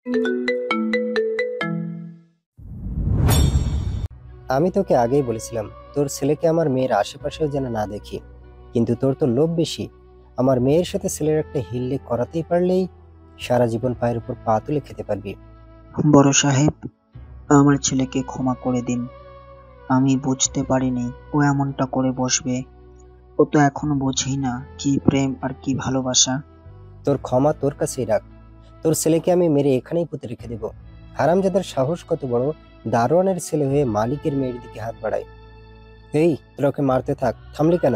আমি তোকে আগেই বলেছিলাম তোর ছেলেকে আমার মেয়ের আশেপাশেও যেন না দেখি, কিন্তু তোর তো লোভ বেশি। আমার মেয়ের সাথে ছেলের একটা হিল্লে করাতেই পারলেই সারা জীবন পায়ের উপর পা তুলে খেতে পারবি। বড় সাহেব, আমার ছেলেকে ক্ষমা করে দিন। আমি বুঝতে পারিনি ও এমনটা করে বসবে। ও তো এখনো বোঝেই না কি প্রেম আর কি ভালোবাসা। তোর ক্ষমা তোর কাছেই রাখ। তোর ছেলেকে আমি মেরে এখানেই পুঁতে রেখে দেবো। হারামজাদার সাহস কত বড়, দারোয়ানের ছেলে হয়ে মালিকের মেয়ের দিকে হাত বাড়ায়। এই তোরা ওকে মারতে থাক, থামলি কেন?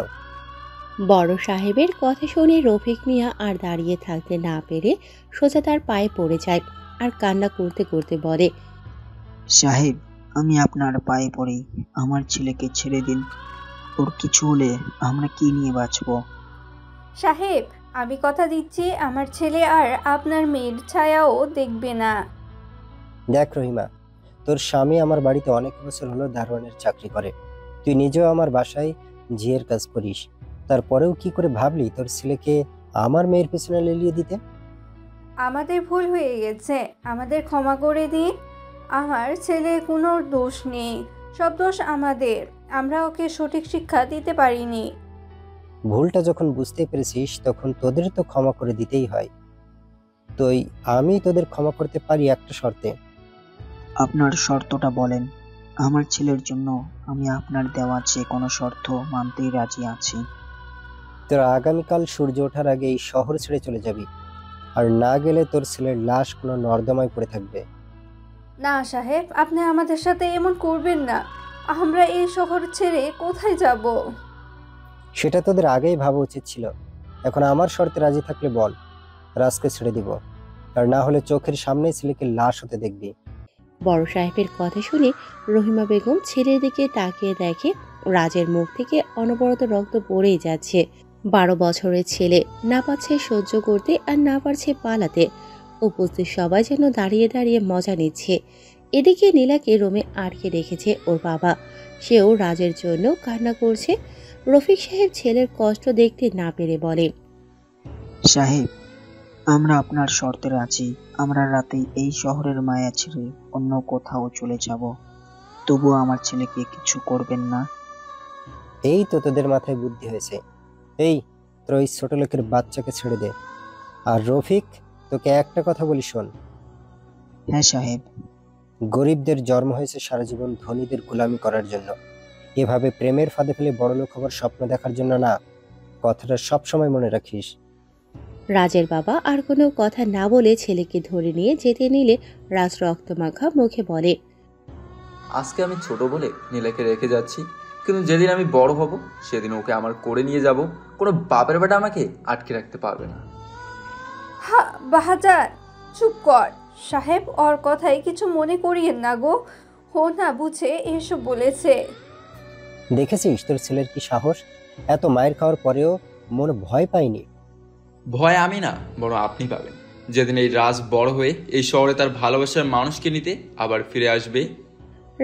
বড় সাহেবের কথা শুনে রফিক মিয়া আর দাঁড়িয়ে থাকতে না পেরে সোজা তার পায়ে পড়ে যায় আর কান্না করতে করতে বলে, সাহেব, আমি আপনার পায়ে পড়ি, আমার ছেলেকে ছেড়ে দিন। ওর কিছু হলে আমরা কি নিয়ে বাঁচবো? সাহেব, আমি কথা দিচ্ছি আমার ছেলে আর আপনার মেয়ের ছায়াও দেখবে না। দেখ রহিমা, তোর স্বামী আমার বাড়িতে অনেক বছর হলো দারোয়ানের চাকরি করে। তুই নিজেও আমার বাসায় ঝিয়ের কাজ করিস। তারপরেও কি করে ভাবলি তোর ছেলেকে আমার মেয়ের পেছনে লেলিয়ে দিতে? আমাদের ভুল হয়ে গেছে, আমাদের ক্ষমা করে দিন। আমার ছেলে কোনো দোষ নেই, সব দোষ আমাদের। আমরা ওকে সঠিক শিক্ষা দিতে পারিনি। ভুলটা যখন বুঝতে পেরেছিস তখন তোদের তো ক্ষমা করে দিতেই হয়। তুই আমি তোদের ক্ষমা করতে পারি একটা শর্তে। আপনার শর্তটা বলেন। আমার ছেলের জন্য আমি আপনার দেওয়া যে কোনো শর্ত মানতেই রাজি আছি। তোরা আগামীকাল সূর্য ওঠার আগে এই শহর ছেড়ে চলে যাবি, আর না গেলে তোর ছেলের লাশ কোনো নর্দমায় পড়ে থাকবে। না সাহেব, আপনি আমাদের সাথে এমন করবেন না। আমরা এই শহর ছেড়ে কোথায় যাব? সেটা তোদের আগেই ভাবা উচিত ছিল। এখন আমার শর্তে রাজি থাকলে বল, রাজকে ছেড়ে দিব, আর না হলে চোখের সামনেই ছেলেকে লাশ হতে দেখবি। বড় সাহেবের কথা শুনে রহিমা বেগম ছেলের দিকে তাকিয়ে দেখে রাজের মুখ থেকে অনবরত রক্ত পড়েই যাচ্ছে। 12 বছরের ছেলে না পাচ্ছে সহ্য করতে আর না পারছে পালাতে। উপস্থিত সবাই যেন দাঁড়িয়ে দাঁড়িয়ে মজা নিচ্ছে। এদিকে নীলাকে রুমে আটকে রেখেছে ওর বাবা, সেও রাজের জন্য কান্না করছে। রফিক সাহেব ছেলের কষ্ট দেখতে না পেরে বলে, সাহেব, আমরা আপনার শর্তে রাজি। আমরা রাতে এই শহরের মায়া ছেড়ে অন্য কোথাও চলে যাব, তবুও আমার ছেলেকে কিছু করবেন না। এই তো তোদের মাথায় বুদ্ধি হয়েছে। এই তোর ওই ছোট লোকের বাচ্চাকে ছেড়ে দে। আর রফিক, তোকে একটা কথা বলি শোন। হ্যাঁ সাহেব। গরিবদের জন্ম হয়েছে সারা জীবন ধনীদের গোলামি করার জন্য, এভাবে প্রেমের ফাঁদে ফেলে বড়লোক হবার স্বপ্ন দেখার জন্য না। কথাটা সব সময় মনে রাখিস। রাজের বাবা আর কোনো কথা না বলে ছেলেকে ধরে নিয়ে যেতে নিলে রাজ রক্তমাখা মুখে বলে, আজকে আমি ছোট বলে নীলাকে রেখে যাচ্ছি, কিন্তু যেদিন আমি বড় হব সেদিন ওকে আমার করে নিয়ে যাব। কোনো বাপের বেটা আমাকে আটকে রাখতে পারবে না। হা বাহাজার, চুপ কর। সাহেব, ওর কথায় কিছু মনে করিয়েন না গো। ও না বুঝে এসব বলেছে। দেখেছিস তোর ছেলের কি সাহস? এত মায়ের খাওয়ার পরেও মনে ভয় পায়নি। ভয় আমি না, বরং আপনি পাবেন, যেদিন এই রাজ বড় হয়ে এই শহরে তার ভালোবাসার মানুষকে নিতে আবার ফিরে আসবে।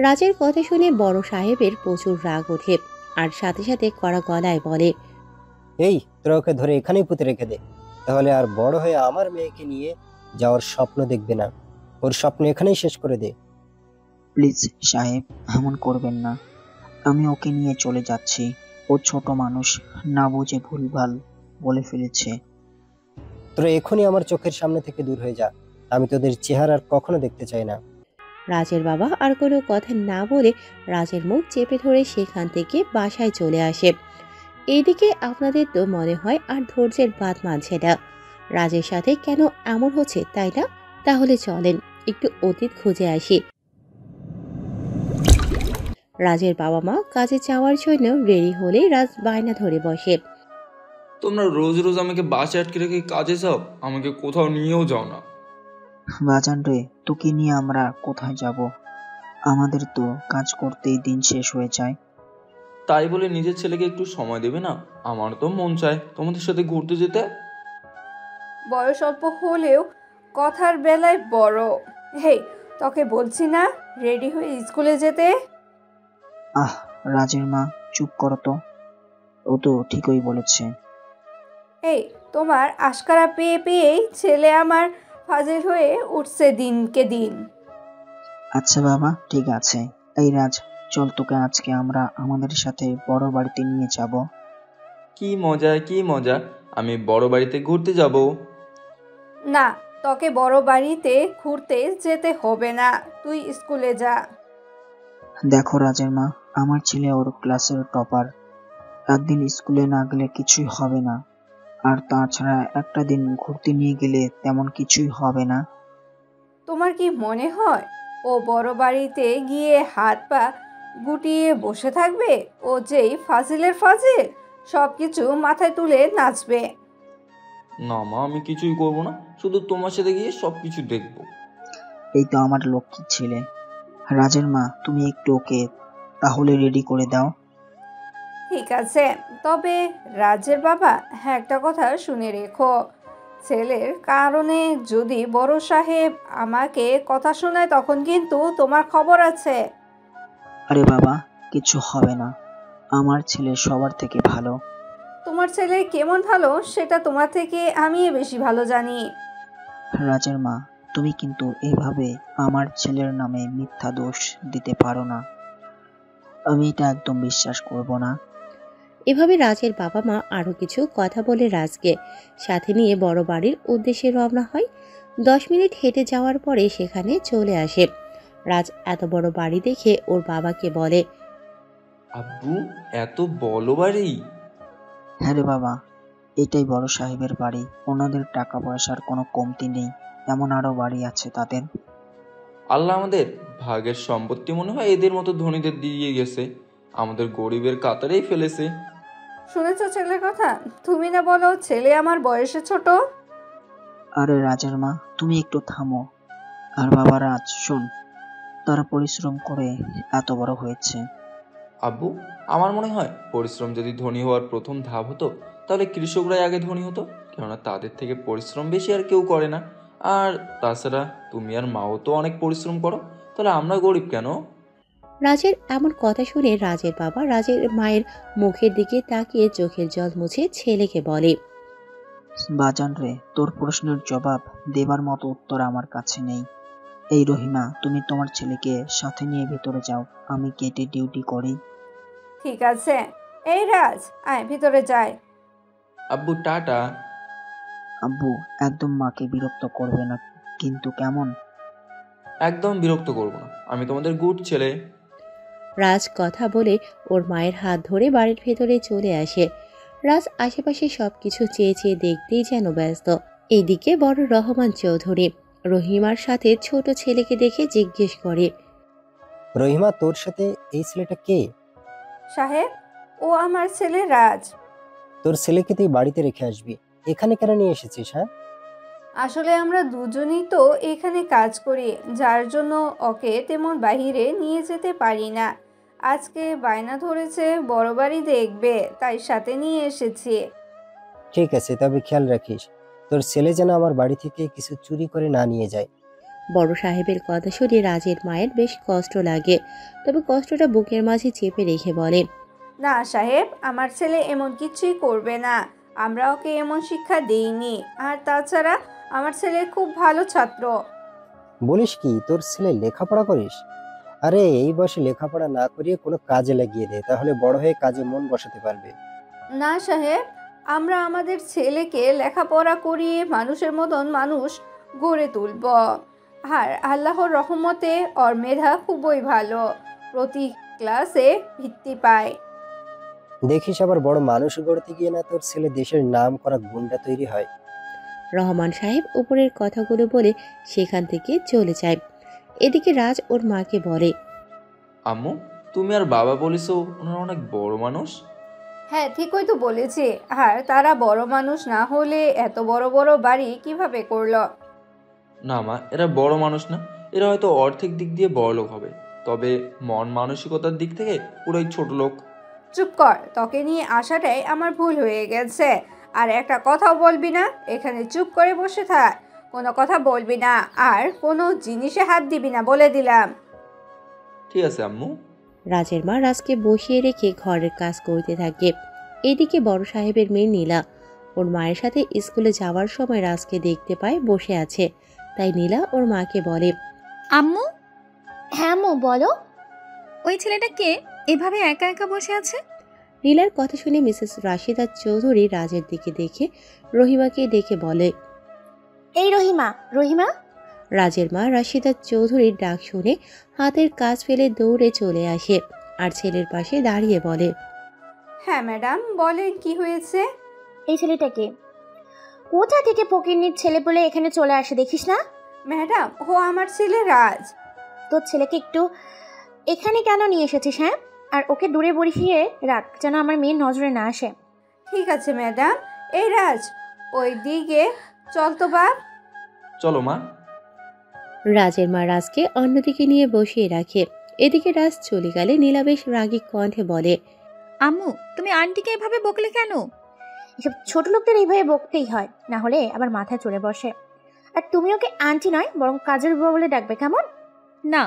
রাজের কথা শুনে বড় সাহেবের প্রচুর রাগ ওঠে আর সাথে সাথে কড়া গলায় বলে, এই তোরা ওকে ধরে এখানেই পুঁতে রেখে দে, তাহলে আর বড় হয়ে আমার মেয়েকে নিয়ে যাওয়ার স্বপ্ন দেখবে না। ওর স্বপ্ন এখানেই শেষ করে দে। প্লিজ সাহেব, এমন করবেন না। আমি ওকে নিয়ে চলে যাচ্ছি। ও ছোট মানুষ, না বুঝে ভুলভাল বলে ফেলেছে। তোরা এখনই আমার চোখের সামনে থেকে দূর হয়ে যা। আমি তোদের চেহারা আর কখনো দেখতে চাই না। রাজের বাবা আর কোনো কথা না বলে রাজের মুখ চেপে ধরে সেখান থেকে বাসায় চলে আসে। এইদিকে আপনাদের তো মনে হয় আর ধৈর্যের বাদ মানছে না। রাজের সাথে কেন এমন হচ্ছে তাই না? তাহলে চলেন একটু অতীত খুঁজে আসি। রাজের বাবা মা কাজে যাওয়ার জন্য রেডি হলে রাজ বায়না ধরে বসে, তোমরা রোজ রোজ আমাকে বাসে আটকে রেখে কাজে যাও, আমাকে কোথাও নিয়েও যাও না। বাজান রে, তোকে নিয়ে আমরা কোথায় যাব? আমাদের তো কাজ করতেই দিন শেষ হয়ে যায়। তাই বলে নিজের ছেলেকে একটু সময় দেবে না? আমার তো মন চায় তোমাদের সাথে ঘুরতে যেতে। বয়স অল্প হলেও কথার বেলায় বড়। হেই, তোকে বলছি না রেডি হয়ে স্কুলে যেতে? আহ, রাজের মা, চুপ করো তো। ও তো ঠিকই বলেছে। এই, তোমার আশকারা পেয়ে পেয়েই ছেলে আমার ফাজিল হয়ে উঠছে দিনকে দিন। আচ্ছা বাবা, ঠিক আছে। এই রাজ, চল, তোকে আজকে আমরা আমাদের সাথে বড় বাড়িতে নিয়ে যাব। কি মজা কি মজা, আমি বড় বাড়িতে ঘুরতে যাব। না, তোকে বড় বাড়িতে ঘুরতে যেতে হবে না, তুই স্কুলে যা। দেখো রাজের মা, আমার ছেলে ওর ক্লাসের টপার। একদিন স্কুলে না গেলে কিছুই হবে না। আর তাছাড়া একটা দিন ঘুরতে নিয়ে গেলে তেমন কিছুই হবে না। তোমার কি মনে হয় ও বড় বাড়িতে গিয়ে হাত পা গুটিয়ে বসে থাকবে? ও যেই ফাজিলের ফাজিল, সব কিছু মাথায় তুলে নাচবে। না মা, আমি কিছুই করব না, শুধু তোমার সাথে গিয়ে সব কিছু দেখবো। এই তো আমার লক্ষ্মী ছেলে। রাজের মা, তুমি একটু ওকে তাহলে রেডি করে দাও। ঠিক আছে, তবে রাজের বাবা, হ্যাঁ, একটা কথা শুনে রেখো। ছেলের কারণে যদি বড় সাহেব আমাকে কথা শোনায় তখন কিন্তু তোমার খবর আছে। আরে বাবা, কিছু হবে না। আমার ছেলে সবার থেকে ভালো। তোমার ছেলে কেমন ভালো সেটা তোমার থেকে আমি বেশি ভালো জানি। রাজের মা, তুমি কিন্তু এভাবে আমার ছেলের নামে মিথ্যা দোষ দিতে পারো না। আমি এটা একদম বিশ্বাস করব না। এভাবে রাজের বাবা মা আরো কিছু কথা বলে রাজকে সাথে নিয়ে বড় বাড়ির উদ্দেশ্যে রওনা হয়। 10 মিনিট হেঁটে যাওয়ার পরে সেখানে চলে আসে। রাজ এত বড় বাড়ি দেখে ওর বাবাকে বলে, আব্বু, এত বড় বাড়ি? হ্যাঁ রে বাবা, এটাই বড় সাহেবের বাড়ি। ওনাদের টাকা পয়সার কোনো কমতি নেই, এমন আরো বাড়ি আছে তাদের। আল্লাহ আমাদের ভাগের সম্পত্তি মনে হয় এদের মতো ধনীদের দিয়ে গেছে, আমাদের গরিবের কাতারেই ফেলেছে। শুনেছো ছেলের কথা? তুমি না বলো ছেলে আমার বয়সে ছোট? আরে রাজের মা, তুমি একটু থামো। আর বাবা রাজ, শোন, তারা পরিশ্রম করে এত বড় হয়েছে। আব্বু, আমার মনে হয় পরিশ্রম যদি ধনী হওয়ার প্রথম ধাপ হতো তাহলে কৃষকরাই আগে ধনী হতো, কেননা তাদের থেকে পরিশ্রম বেশি আর কেউ করে না। আর তাছাড়া তুমি আর মাও তো অনেক পরিশ্রম করো, তাহলে আমরা গরিব কেন? রাজের এমন কথা শুনে রাজের বাবা রাজের মায়ের মুখের দিকে তাকিয়ে চোখের জল মুছে ছেলেকে বলে, বাজান রে, তোর প্রশ্নের জবাব দেবার মতো উত্তর আমার কাছে নেই। এই রহিমা, তুমি তোমার ছেলেকে সাথে নিয়ে ভেতরে যাও, আমি গেটে ডিউটি করি। ঠিক আছে, এই রাজ, আয় ভিতরে যায়। আব্বু টাটা। আব্বু, একদম মাকে বিরক্ত করবে না কিন্তু, কেমন? একদম বিরক্ত করবো না, আমি তোমাদের গুড ছেলে। রাজ কথা বলে ওর মায়ের হাত ধরে বাড়ির ভেতরে চলে আসে। রাজ আশেপাশে সবকিছু চেয়ে চেয়ে দেখতেই যেন ব্যস্ত। এইদিকে বড় রহমান চৌধুরী রহিমার সাথে ছোট ছেলেকে দেখে জিজ্ঞেস করে, রহিমা, তোর সাথে এই ছেলেটা কে? সাহেব, ও আমার ছেলে রাজ। তোর ছেলেকে তুই বাড়িতে রেখে আসবি, এখানে কেন নিয়ে এসেছিস? হ্যাঁ, আসলে আমরা দুজনেই তো এখানে কাজ করি, যার জন্য ওকে তেমন বাহিরে নিয়ে যেতে পারি না। আজকে বায়না ধরেছে বড় বাড়ি দেখবে, তাই সাথে নিয়ে এসেছি। ঠিক আছে, তবে খেয়াল রাখিস তোর ছেলে যেন আমার বাড়ি থেকে কিছু চুরি করে না নিয়ে যায়। বড় সাহেবের কথা শুনে রাজের মায়ের বেশ কষ্ট লাগে, তবে কষ্টটা বুকের মাঝে চেপে রেখে বলে, না সাহেব, আমার ছেলে এমন কিছুই করবে না, আমরা ওকে এমন শিক্ষা দেইনি। আর তাছাড়া আমার ছেলে খুব ভালো ছাত্র। বলিস কি, তোর ছেলে লেখাপড়া করিস? আরে এই বয়সে লেখাপড়া না করিয়ে কোনো কাজে লাগিয়ে দে, তাহলে বড় হয়ে কাজে মন বসাতে পারবে। না সাহেব, আমরা আমাদের ছেলেকে লেখাপড়া করিয়ে মানুষের মতন মানুষ গড়ে তুলব। আর আল্লাহর রহমতে ওর মেধা খুবই ভালো, প্রতি ক্লাসে ভিত্তি পায়। দেখিস আবার বড় মানুষ গড়তে গিয়ে না তোর ছেলে দেশের নাম করা গুন্ডা তৈরি হয়। রহমান সাহেব উপরের কথাগুলো বলে সেখান থেকে চলে যায়। এদিকে রাজ ওর মাকে বলে, আম্মু, তুমি আর বাবা বলেছো ওনারা অনেক বড় মানুষ। হ্যাঁ, ঠিকই তো বলেছি। আর তারা বড় মানুষ না হলে এত বড় বড় বাড়ি কিভাবে করলো? না মা, এরা বড় মানুষ না, এরা হয়তো আর্থিক দিক দিয়ে বড় লোক হবে, তবে মন মানসিকতার দিক থেকে পুরোই ছোট লোক। চুপ কর, তোকে নিয়ে আসাটাই আমার ভুল হয়ে গেছে। আর একটা কথাও বলবি না, এখানে চুপ করে বসে থাক, কোনো কথা বলবি না, আর কোনো জিনিসে হাত দিবি না, বলে দিলাম। ঠিক আছে আম্মু। রাজের মা রাজকে বসিয়ে রেখে ঘরের কাজ করতে থাকে। এদিকে বড় সাহেবের মেয়ে নীলা ওর মায়ের সাথে স্কুলে যাওয়ার সময় রাজকে দেখতে পায় বসে আছে। তাই নীলা ওর মাকে বলে, আম্মু, হ্যাঁ মো বলো। ওই ছেলেটা কে এভাবে একা একা বসে আছে? নীলার কথা শুনে মিসেস রাশিদা চৌধুরী রাজের দিকে দেখে রহিমাকে ডেকে বলে, এই রহিমা, রহিমা। রাজের মা রাশিদা চৌধুরীর ডাক শুনে হাতের কাজ ফেলে দৌড়ে চলে আসে আর ছেলের পাশে দাঁড়িয়ে বলে, হ্যাঁ ম্যাডাম, বলেন কি হয়েছে? এই ছেলেটাকে কোথা থেকে ফকিরনির ছেলে বলে এখানে চলে আসে দেখিস না? ম্যাডাম, ও আমার ছেলে রাজ। তোর ছেলেকে একটু এখানে কেন নিয়ে এসেছিস? হ্যাঁ, আর ওকে দূরে বসিয়ে রাখ যেন আমার মেয়ের নজরে না আসে। ঠিক আছে ম্যাডাম। এই রাজ, ওই দিকে চল তো বাপ। চলো মা। রাজের মা রাজকে অন্যদিকে নিয়ে বসিয়ে রাখে। এদিকে রাজ চলে গেলে নীলা বেশ রাগী কণ্ঠে বলে, আম্মু, তুমি আন্টিকে এভাবে বকলে কেন? এসব ছোট লোকদের এইভাবে বকতেই হয়, না হলে আবার মাথায় চড়ে বসে। আর তুমি ওকে আন্টি নয় বরং কাজের বুয়া বলে ডাকবে, কেমন? না,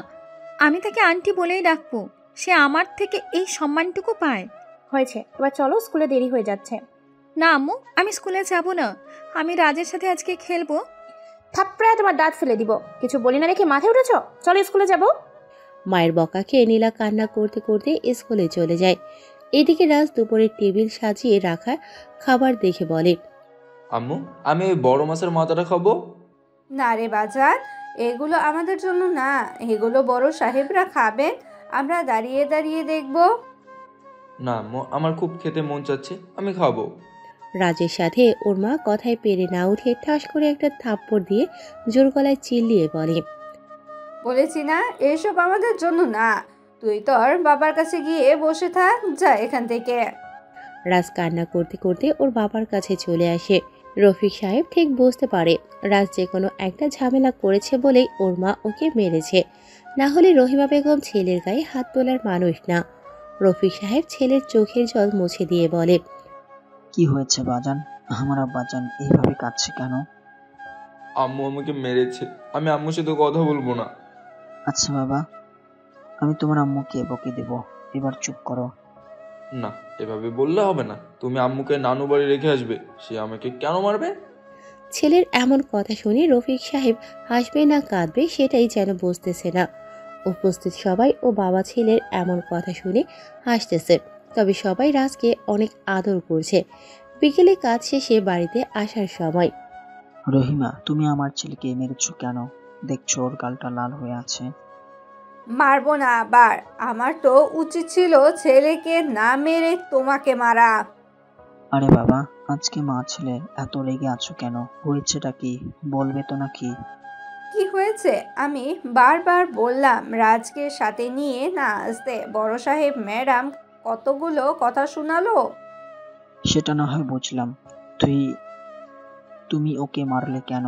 আমি তাকে আন্টি বলেই ডাকবো। সে আমার থেকে এই সম্মানটুকু পায়। হয়েছে, এবার চলো, স্কুলে দেরি হয়ে যাচ্ছে। না আম্মু, আমি স্কুলে যাব না। আমি রাজের সাথে আজকে খেলবো। থাপ্পড়ায় তোমার দাঁত ফেলে দিব। কিছু বলি না রেখে মাথায় উঠেছ? চলো স্কুলে যাব। মায়ের বকা খেয়ে নীলা কান্না করতে করতে স্কুলে চলে যায়। এদিকে রাজ দুপুরের টেবিল সাজিয়ে রাখা খাবার দেখে বলে, আম্মু, আমি ওই বড় মাছের মাথাটা খাবো। না রে বাজার, এগুলো আমাদের জন্য না, এগুলো বড় সাহেবরা খাবেন, আমরা দাঁড়িয়ে দাঁড়িয়ে দেখব। না আম্মু, আমার খুব খেতে মন চাচ্ছে, আমি খাবো। রাজের সাথে ওর মা কথায় পেরে না উঠে ঠাস করে একটা থাপ্পড় দিয়ে জোর গলায় চিল্লিয়ে বলে, বলেছি না এসব আমাদের জন্য না, তুই তোর বাবার কাছে গিয়ে বসে থাক, যা এখান থেকে। রাজ কান্না করতে করতে ওর বাবার কাছে চলে আসে। রফিক সাহেব ঠিক বুঝতে পারে রাজ যে কোনো একটা ঝামেলা করেছে বলেই ওর মা ওকে মেরেছে, না হলে রহিমা বেগম ছেলের গায়ে হাত তোলার মানুষ না। রফিক সাহেব ছেলের চোখের জল মুছে দিয়ে বলে, কি হয়েছে বাজান? আমার আব্বাজান এইভাবে কাঁদছে কেন? আম্মু আমাকে মেরেছে, আমি আম্মুর সাথে কথা বলবো না। আচ্ছা বাবা, আমি তোমার আম্মুকে বকে দেব, এবার চুপ করো। না, এভাবে বললে হবে না। তুমি আম্মুকে নানু বাড়ি রেখে আসবে, সে আমাকে কেন মারবে? ছেলের এমন কথা শুনে রফিক সাহেব হাসবে না কাঁদবে সেটাই যেন বুঝতেছে না। উপস্থিত সবাই ও বাবা ছেলের এমন কথা শুনে হাসতেছে, তবে সবাই রাজকে অনেক আদর করছে। বিকেলে কাজ শেষে বাড়িতে আসার সময় রহিমা, তুমি আমার ছেলেকে মেরেছো কেন? দেখছো ওর গালটা লাল হয়ে আছে। মারবো না আবার, আমার তো উচিত ছিল ছেলেকে না মেরে তোমাকে মারা। আরে বাবা, আজকে মা ছেলে এত রেগে আছো কেন? হয়েছেটা কি বলবে তো নাকি? কি হয়েছে? আমি বারবার বললাম রাজকে সাথে নিয়ে না আসতে, বড় সাহেব ম্যাডাম কতগুলো কথা শোনালো। সেটা না হয় বুঝলাম, তুমি ওকে মারলে কেন?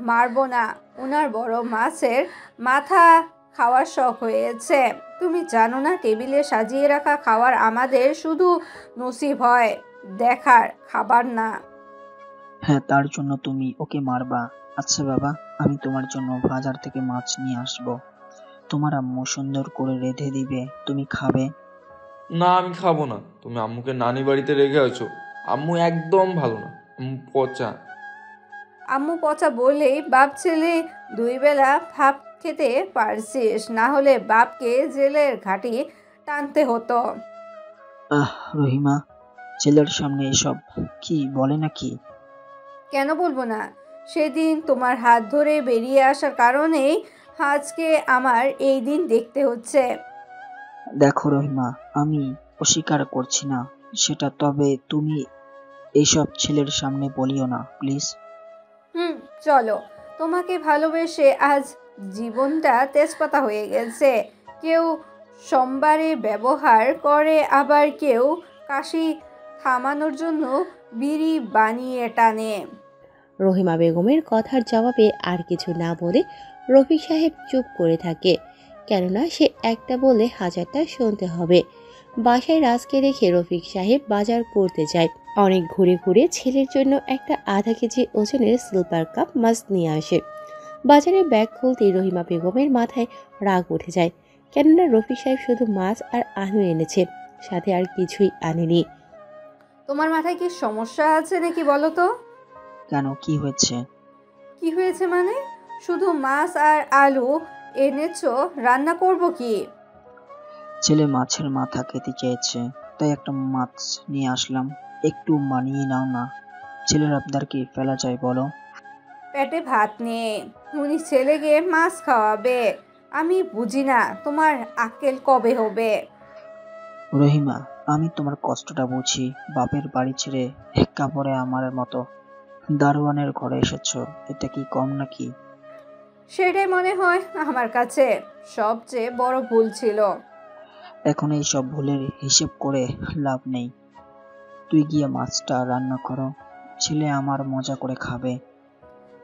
মারবো না, ওনার বড় মাছের মাথা খাওয়ার শখ হয়েছে। তুমি জানো না, টেবিলে সাজিয়ে রাখা খাবার আমাদের শুধু নসিব হয়, দেখার খাবার না। হ্যাঁ, তার জন্য তুমি ওকে মারবা? আচ্ছা বাবা, আমি তোমার জন্য বাজার থেকে মাছ নিয়ে আসবো, তোমার আম্মু সুন্দর করে রেঁধে দিবে, তুমি খাবে। না, আমি খাবো না। তুমি আম্মুকে নানি বাড়িতে রেখে আছো। আম্মু একদম ভালো না, আম্মু পচা। আম্মু পচা বলেই বাপ ছেলে দুই বেলা ভাত খেতে পারছিস, না হলে বাপকে জেলের ঘাটি টানতে হতো। রহিমা, ছেলের সামনে এসব কি বলে নাকি? কেন বলবো না? সেদিন তোমার হাত ধরে বেরিয়ে আসার কারণেই আজকে আমার এই দিন দেখতে হচ্ছে। দেখো রহিমা, আমি অস্বীকার করছি না সেটা, তবে তুমি এইসব ছেলের সামনে বলিও না প্লিজ। চলো, তোমাকে ভালোবেসে আজ জীবনটা তেজপাতা হয়ে গেছে। কেউ সোমবারে ব্যবহার করে, আবার কেউ কাশি থামানোর জন্য বিড়ি বানিয়ে টানে। রহিমা বেগমের কথার জবাবে আর কিছু না বলে রফিক সাহেব চুপ করে থাকে, কেননা সে একটা বললে হাজারটা শুনতে হবে। বাসায় রাজকে রেখে রফিক সাহেব বাজার করতে যায়। অনেক ঘুরে ঘুরে ছেলের জন্য একটা আধা কেজি ওজনের সিলভার কাপ মাছ নিয়ে আসে। বাজারে ব্যাগ খুলতেই রহিমা বেগমের মাথায় রাগ উঠে যায়, কেননা রফিক সাহেব শুধু মাছ আর আলু এনেছে, সাথে আর কিছুই আনেনি। তোমার মাথায় কি সমস্যা আছে নাকি বলো তো? কেন, কি হয়েছে? কি হয়েছে মানে? শুধু মাছ আর আলু এনেছো, রান্না করব কি? ছেলে মাছের মাথা খেতে চেয়েছে, তাই একটা মাছ নিয়ে আসলাম। একটু মানিয়ে নাও না। ছেলের আবদার কি ফেলা যায় বলো? পেটে ভাত নেই, উনি ছেলেকে মাছ খাওয়াবে? আমি বুঝি না তোমার আক্কেল কবে হবে। রহিমা, আমি তোমার কষ্টটা বুঝি। বাপের বাড়ি ছেড়ে একা পড়ে আমার মতো দারোয়ানের ঘরে এসেছো, এটা কি কম নাকি? সেটাই মনে হয় আমার কাছে সবচেয়ে বড় ভুল ছিল। এখন এই সব ভুলের হিসেব করে লাভ নেই। তুই গিয়ে মাছটা রান্না করো, ছেলে আমার মজা করে খাবে।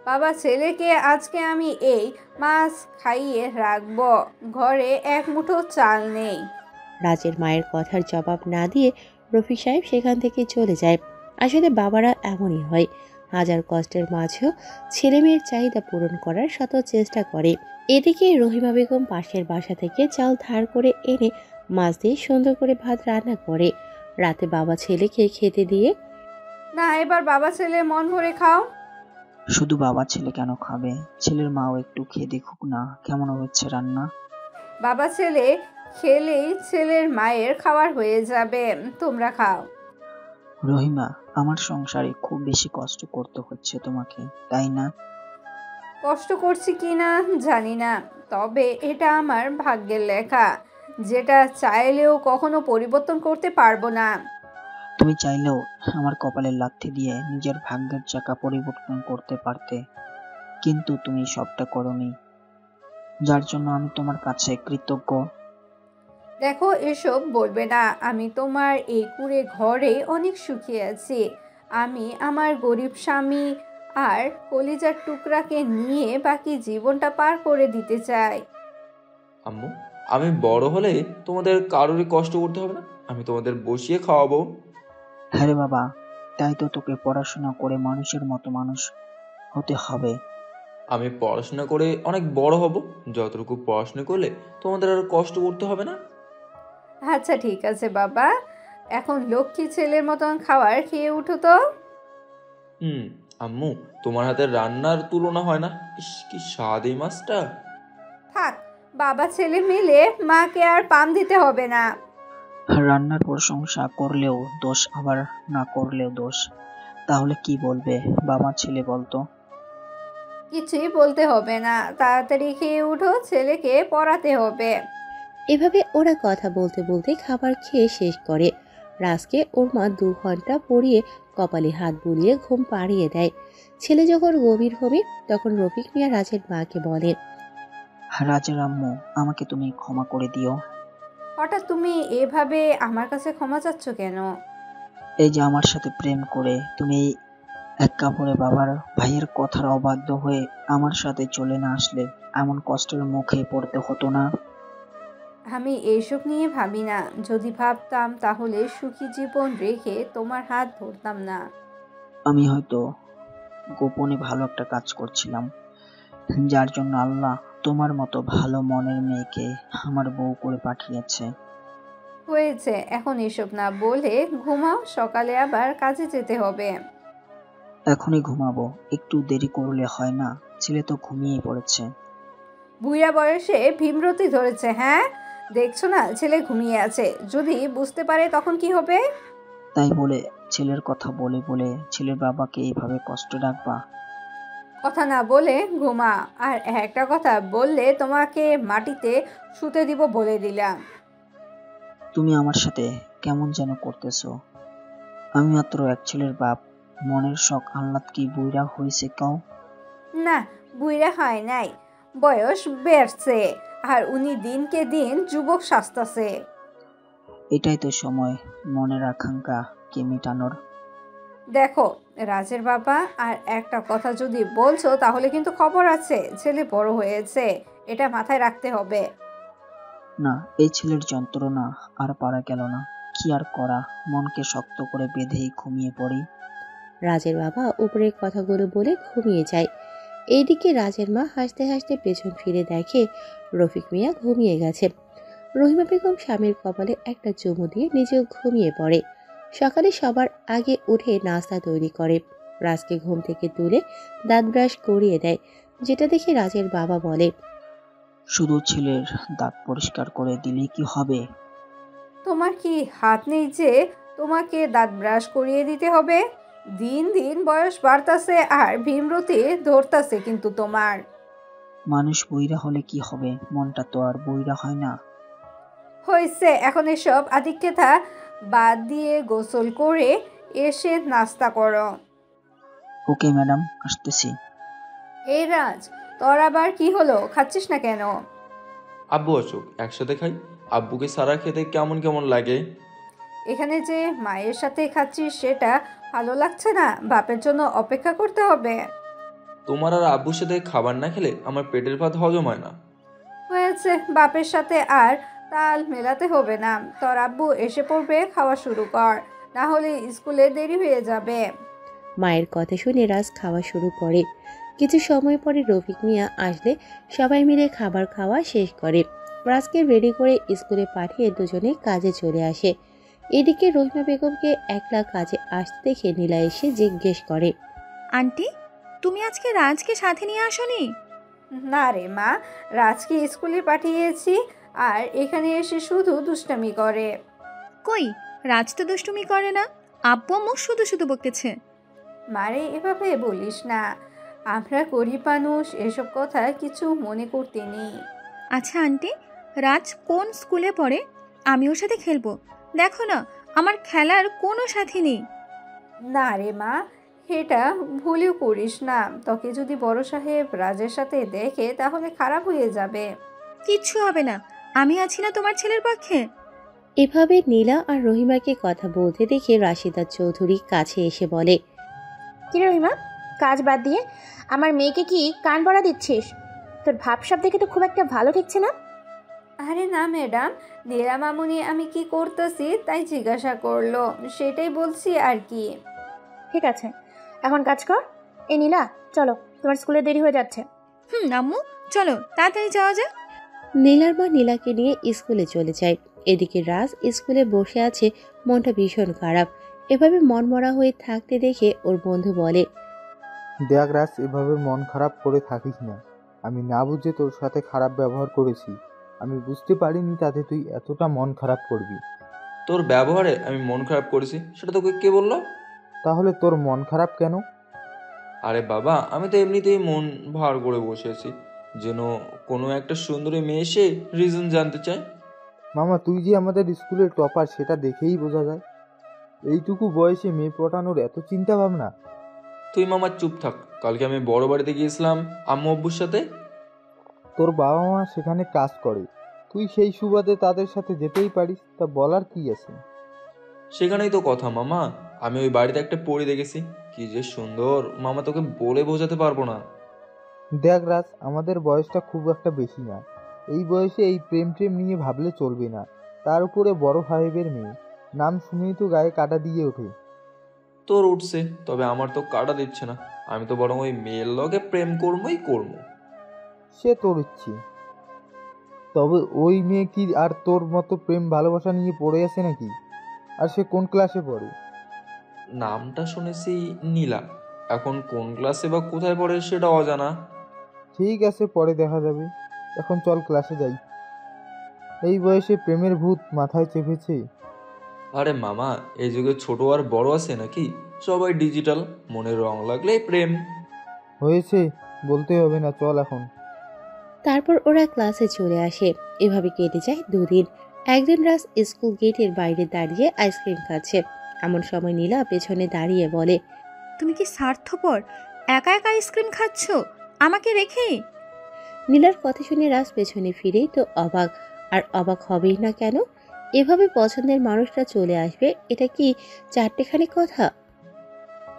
বাবা, ছেলেকে আজকে আমি এই মাছ খাইয়ে রাখবো। ঘরে এক মুঠো চাল নেই। রাজের মায়ের কথার জবাব না দিয়ে রফিক সাহেব সেখান থেকে চলে যায়। আসলে বাবারা এমনই হয়, হাজার কষ্টের মাঝেও ছেলে মেয়ের চাহিদা পূরণ করার শত চেষ্টা করে। এদিকে রহিমা বেগম পাশের বাসা থেকে চাল ধার করে এনে মাছ দিয়ে সুন্দর করে ভাত রান্না করে। রাতে বাবা ছেলেকে খেতে দিয়ে না, এবার বাবা ছেলে মন ভরে খাও। শুধু বাবা ছেলে কেন খাবে? ছেলের মাও একটু খেয়ে দেখুক না কেমন হচ্ছে রান্না। বাবা ছেলে খেলেই ছেলের মায়ের খাবার হয়ে যাবে। তোমরা খাও। রহিমা, আমার সংসারে খুব বেশি কষ্ট করতে হচ্ছে তোমাকে, তাই না? কষ্ট করছি কি না জানি না, তবে এটা আমার ভাগ্যের লেখা, যেটা চাইলেও কখনো পরিবর্তন করতে পারবো না। তুমি চাইলেও আমার কপালে লাথি দিয়ে নিজের ভাগ্যের চাকা পরিবর্তন করতে পারতে, কিন্তু তুমি সবটা করোনি, যার জন্য আমি তোমার কাছে কৃতজ্ঞ। দেখো, এসব বলবে না। আমি তোমার এই কুঁড়ে ঘরে অনেক সুখী আছি। আমি আমার গরিব স্বামী আর কলিজার টুকরাকে নিয়ে বাকি জীবনটা পার করে দিতে চাই। আম্মু, আমি বড় হলে তোমাদের কারোরই কষ্ট করতে হবে না, আমি তোমাদের বসিয়ে খাওয়াবো। হ্যাঁ রে বাবা, তাই তো তোকে পড়াশোনা করে মানুষের মতো মানুষ হতে হবে। আমি পড়াশোনা করে অনেক বড় হব, যতটুকু পড়াশোনা করলে তোমাদের আর কষ্ট করতে হবে না। আচ্ছা ঠিক আছে বাবা, এখন লক্ষ্মী ছেলের মতন খাবার খেয়ে উঠো তো। হুম। আম্মু, তোমার হাতের রান্নার তুলনা হয় না। ইস, কি স্বাদ এই মাছটা। থাক, বাবা ছেলে মিলে মাকে আর পাম দিতে হবে না। রান্নার প্রশংসা করলেও দোষ, আবার না করলেও দোষ। তাহলে কি বলবে বাবা ছেলে বলতো? কিছুই বলতে হবে না, তাড়াতাড়ি খেয়ে উঠো, ছেলেকে পড়াতে হবে। এভাবে ওরা কথা বলতে বলতে খাবার খেয়ে শেষ করে। রাজকে ওর মা 2 ঘন্টা পড়িয়ে কপালে হাত বুলিয়ে ঘুম পাড়িয়ে দেয়। ছেলে যখন গভীর হবে তখন রফিক মিয়া রাজের মাকে বলে, রাজের আম্মু, আমাকে তুমি ক্ষমা করে দিও। হঠাৎ তুমি এভাবে আমার কাছে ক্ষমা চাচ্ছ কেন? এই যে আমার সাথে প্রেম করে তুমি এক কাপড়ে বাবার ভাইয়ের কথার অবাধ্য হয়ে আমার সাথে চলে না আসলে এমন কষ্টের মুখে পড়তে হতো না। আমি এইসব নিয়ে ভাবি না। যদি ভাবতাম তাহলে সুখী জীবন রেখে তোমার হাত ধরতাম না। আমি হয়তো গোপনে ভালো একটা কাজ করছিলাম, যার জন্য আল্লাহ তোমার মতো ভালো মনের মেয়েকে আমার বউ করে পাঠিয়েছে। হয়েছে, এখন এসব না বলে ঘুমাও, সকালে আবার কাজে যেতে হবে। এখনই ঘুমাবো, একটু দেরি করলে হয় না? ছেলে তো ঘুমিয়ে পড়েছে। বুড়া বয়সে ভীমরতি ধরেছে, হ্যাঁ? দেখছো না ছেলে ঘুমিয়ে আছে, যদি বুঝতে পারে তখন কি হবে? তাই বলে ছেলের কথা বলে বলে ছেলের বাবাকে এইভাবে কষ্ট রাখবা? কথা না বলে ঘুমা, আর একটা কথা বললে তোমাকে মাটিতে শুতে দিব বলে দিলাম। তুমি আমার সাথে কেমন যেন করতেছো। আমি মাত্র এক ছেলের বাপ, মনের শখ আহ্লাদ কি বুইরা হইছে কাও? না, বুইরা হয় নাই, বয়স বেড়ছে, আর উনি দিনকে দিন যুবক সাজতাছে। এটাই তো সময় মনের আকাঙ্ক্ষা কে মেটানোর। দেখো রাজের বাবা, আর একটা কথা যদি বলছো তাহলে কিন্তু খবর আছে, ছেলে বড় হয়েছে, এটা মাথায় রাখতে হবে। না, এই ছেলের যন্ত্রণা আর পারা গেল না। কি আর করা, মনকে শক্ত করে বেঁধেই ঘুমিয়ে পড়ি। রাজের বাবা উপরের কথাগুলো বলে ঘুমিয়ে যায়। এইদিকে রাজের মা হাসতে হাসতে পেছন ফিরে দেখে রফিক মিয়া ঘুমিয়ে গেছে। রহিমা বেগম স্বামীর কপালে একটা চুমু দিয়ে নিজেও ঘুমিয়ে পড়ে। সকালে সবার আগে উঠে নাস্তা তৈরি করে। রাজকে ঘুম থেকে তুলে দাঁত ব্রাশ করিয়ে দেয়, যেটা দেখে রাজের বাবা বলে, শুধু ছেলের দাঁত পরিষ্কার করে দিলেই কি হবে? তোমার কি হাত নেই যে তোমাকে দাঁত ব্রাশ করিয়ে দিতে হবে? দিন দিন বয়স বাড়তাছে আর ভীমরতি ধরতাছে কিন্তু তোমার। মানুষ বইরা হলে কি হবে, মনটা তো আর বইরা হয় না। হয়েছে, এখন এসব আদিক্ষেতা বাদ দিয়ে গোসল করে এসে নাস্তা করো। ওকে ম্যাডাম, আসতেছি। এই রাজ, তোর আবার কি হলো, খাচ্ছিস না কেন? আব্বু আসুক একসাথে খাই। আব্বুকে সারা খেতে কেমন কেমন লাগে। এখানে যে মায়ের সাথে খাচ্ছিস সেটা ভালো লাগছে না? বাপের জন্য অপেক্ষা করতে হবে। তোমার আর আব্বুর সাথে খাবার না খেলে আমার পেটের ভাত হজম হয় না। হয়েছে, বাপের সাথে আর তাল মেলাতে হবে না। তোর আব্বু এসে পড়বে, খাওয়া শুরু কর, না হলে স্কুলে দেরি হয়ে যাবে। মায়ের কথা শুনে রাজ খাওয়া শুরু করে। কিছু সময় পরে রফিক মিয়া আসলে সবাই মিলে খাবার খাওয়া শেষ করে। রাজকে রেডি করে স্কুলে পাঠিয়ে দুজনে কাজে চলে আসে। এদিকে রহিমা বেগমকে একলা কাজে আসতে দেখে নীলা এসে জিজ্ঞেস করে, আন্টি, তুমি আজকে রাজকে সাথে নিয়ে আসোনি? না রে মা, রাজকে স্কুলে পাঠিয়েছি আর এখানে এসে শুধু দুষ্টামি করে। কই, রাজ তো দুষ্টুমি করে না, আব্বু আম্মু শুধু শুধু বকেছে। মারে এভাবে বলিস না, আমরা গরিব মানুষ, এসব কথা কিছু মনে করতে নেই। আচ্ছা আন্টি, রাজ কোন স্কুলে পড়ে? আমি ওর সাথে খেলবো। দেখো না, আমার খেলার কোনো সাথী নেই। না রে মা, এটা ভুলেও করিস না। তোকে যদি বড় সাহেব রাজের সাথে দেখে তাহলে খারাপ হয়ে যাবে। কিচ্ছু হবে না, আমি আছি না তোমার ছেলের পক্ষে। এভাবে নীলা আর রহিমাকে কথা বলতে দেখে রাশিদা চৌধুরী কাছে এসে বলে, কি রে রহিমা, কাজ বাদ দিয়ে আমার মেয়েকে কি কান পড়া দিচ্ছিস? তোর ভাবসাব দেখে তো খুব একটা ভালো ঠেকছে না। আরে না ম্যাডাম, নীলা মামুনি আমি কি করতেছি তাই জিজ্ঞাসা করলো, সেটাই বলছি আর কি। ঠিক আছে, এখন কাজ কর। এই নীলা, চলো, তোমার স্কুলে দেরি হয়ে যাচ্ছে। আম্মু, চলো তাড়াতাড়ি যাওয়া যাক। নীলার মা নীলাকে নিয়ে স্কুলে চলে যায়। এদিকে রাজ স্কুলে বসে আছে, মনটা ভীষণ খারাপ। এভাবে মনমরা হয়ে থাকতে দেখে ওর বন্ধু বলে, দেখ রাজ, এভাবে মন খারাপ করে থাকিস না। আমি না বুঝে তোর সাথে খারাপ ব্যবহার করেছি। আমি বুঝতে পারিনি তাতে তুই এতটা মন খারাপ করবি। তোর ব্যবহারে আমি মন খারাপ করেছি সেটা তোকে কে বললো? তাহলে তোর মন খারাপ কেন? আরে বাবা, আমি তো এমনিতেই মন ভার করে বসে আছি, যেন কোনো একটা সুন্দরী মেয়ে এসে রিজন জানতে চায়। মামা, তুই যে আমাদের স্কুলের টপার সেটা দেখেই বোঝা যায়। এইটুকু বয়সে মেয়ে পটানোর এত চিন্তা ভাবনা। তুই মামা চুপ থাক। কালকে আমি বড় বাড়িতে গিয়েছিলাম আম্মু আব্বুর সাথে। তোর বাবা মা সেখানে কাজ করে, তুই সেই সুবাদে তাদের সাথে যেতেই পারিস, তা বলার কি আছে? সেখানেই তো কথা মামা, আমি ওই বাড়িতে একটা পরী দেখেছি, কি যে সুন্দর মামা, তোকে বলে বোঝাতে পারবো না। দেখ রাজ, আমাদের বয়সটা খুব একটা বেশি না। এই বয়সে এই প্রেম প্রেম নিয়ে ভাবলে চলবে না। তার উপরে বড় সাহেবের মেয়ে, নাম শুনেই তো গায়ে কাটা দিয়ে ওঠে। তোর উঠছে, তবে আমার তো কাটা দিচ্ছে না। আমি তো বরং ওই মেয়ের লগে প্রেম করবই করবো। সে তোর ইচ্ছে, তবে ওই মেয়ে কি আর তোর মতো প্রেম ভালোবাসা নিয়ে পড়ে আছে নাকি? আর সে কোন ক্লাসে পড়ে? নামটা শুনেছি নীলা, এখন কোন ক্লাসে বা কোথায় পড়ে সেটা অজানা। ঠিক আছে, পরে দেখা যাবে। এখন চল ক্লাসে যাই। এই বয়সে প্রেমের ভূত মাথায় চেপেছে। আরে মামা, এই যুগে ছোট আর বড় আছে নাকি? সবাই ডিজিটাল, মনের রং লাগলেই প্রেম। হয়েছে, বলতে হবে না, চল এখন। তারপর ওরা ক্লাসে চলে আসে। এভাবে কেটে যায় দুদিন। একদিন রাজ স্কুল গেটের বাইরে দাঁড়িয়ে আইসক্রিম খাচ্ছে। এমন সময় নীলা পেছনে দাঁড়িয়ে বলে, তুমি কি স্বার্থপর, একা একা আইসক্রিম খাচ্ছ আমাকে রেখে? নীলার কথা শুনে রাজ পেছনে ফিরেই তো অবাক, আর অবাক হবেই না কেন? এভাবে পছন্দের মানুষটা চলে আসবে, এটা কি চারটেখানি কথা?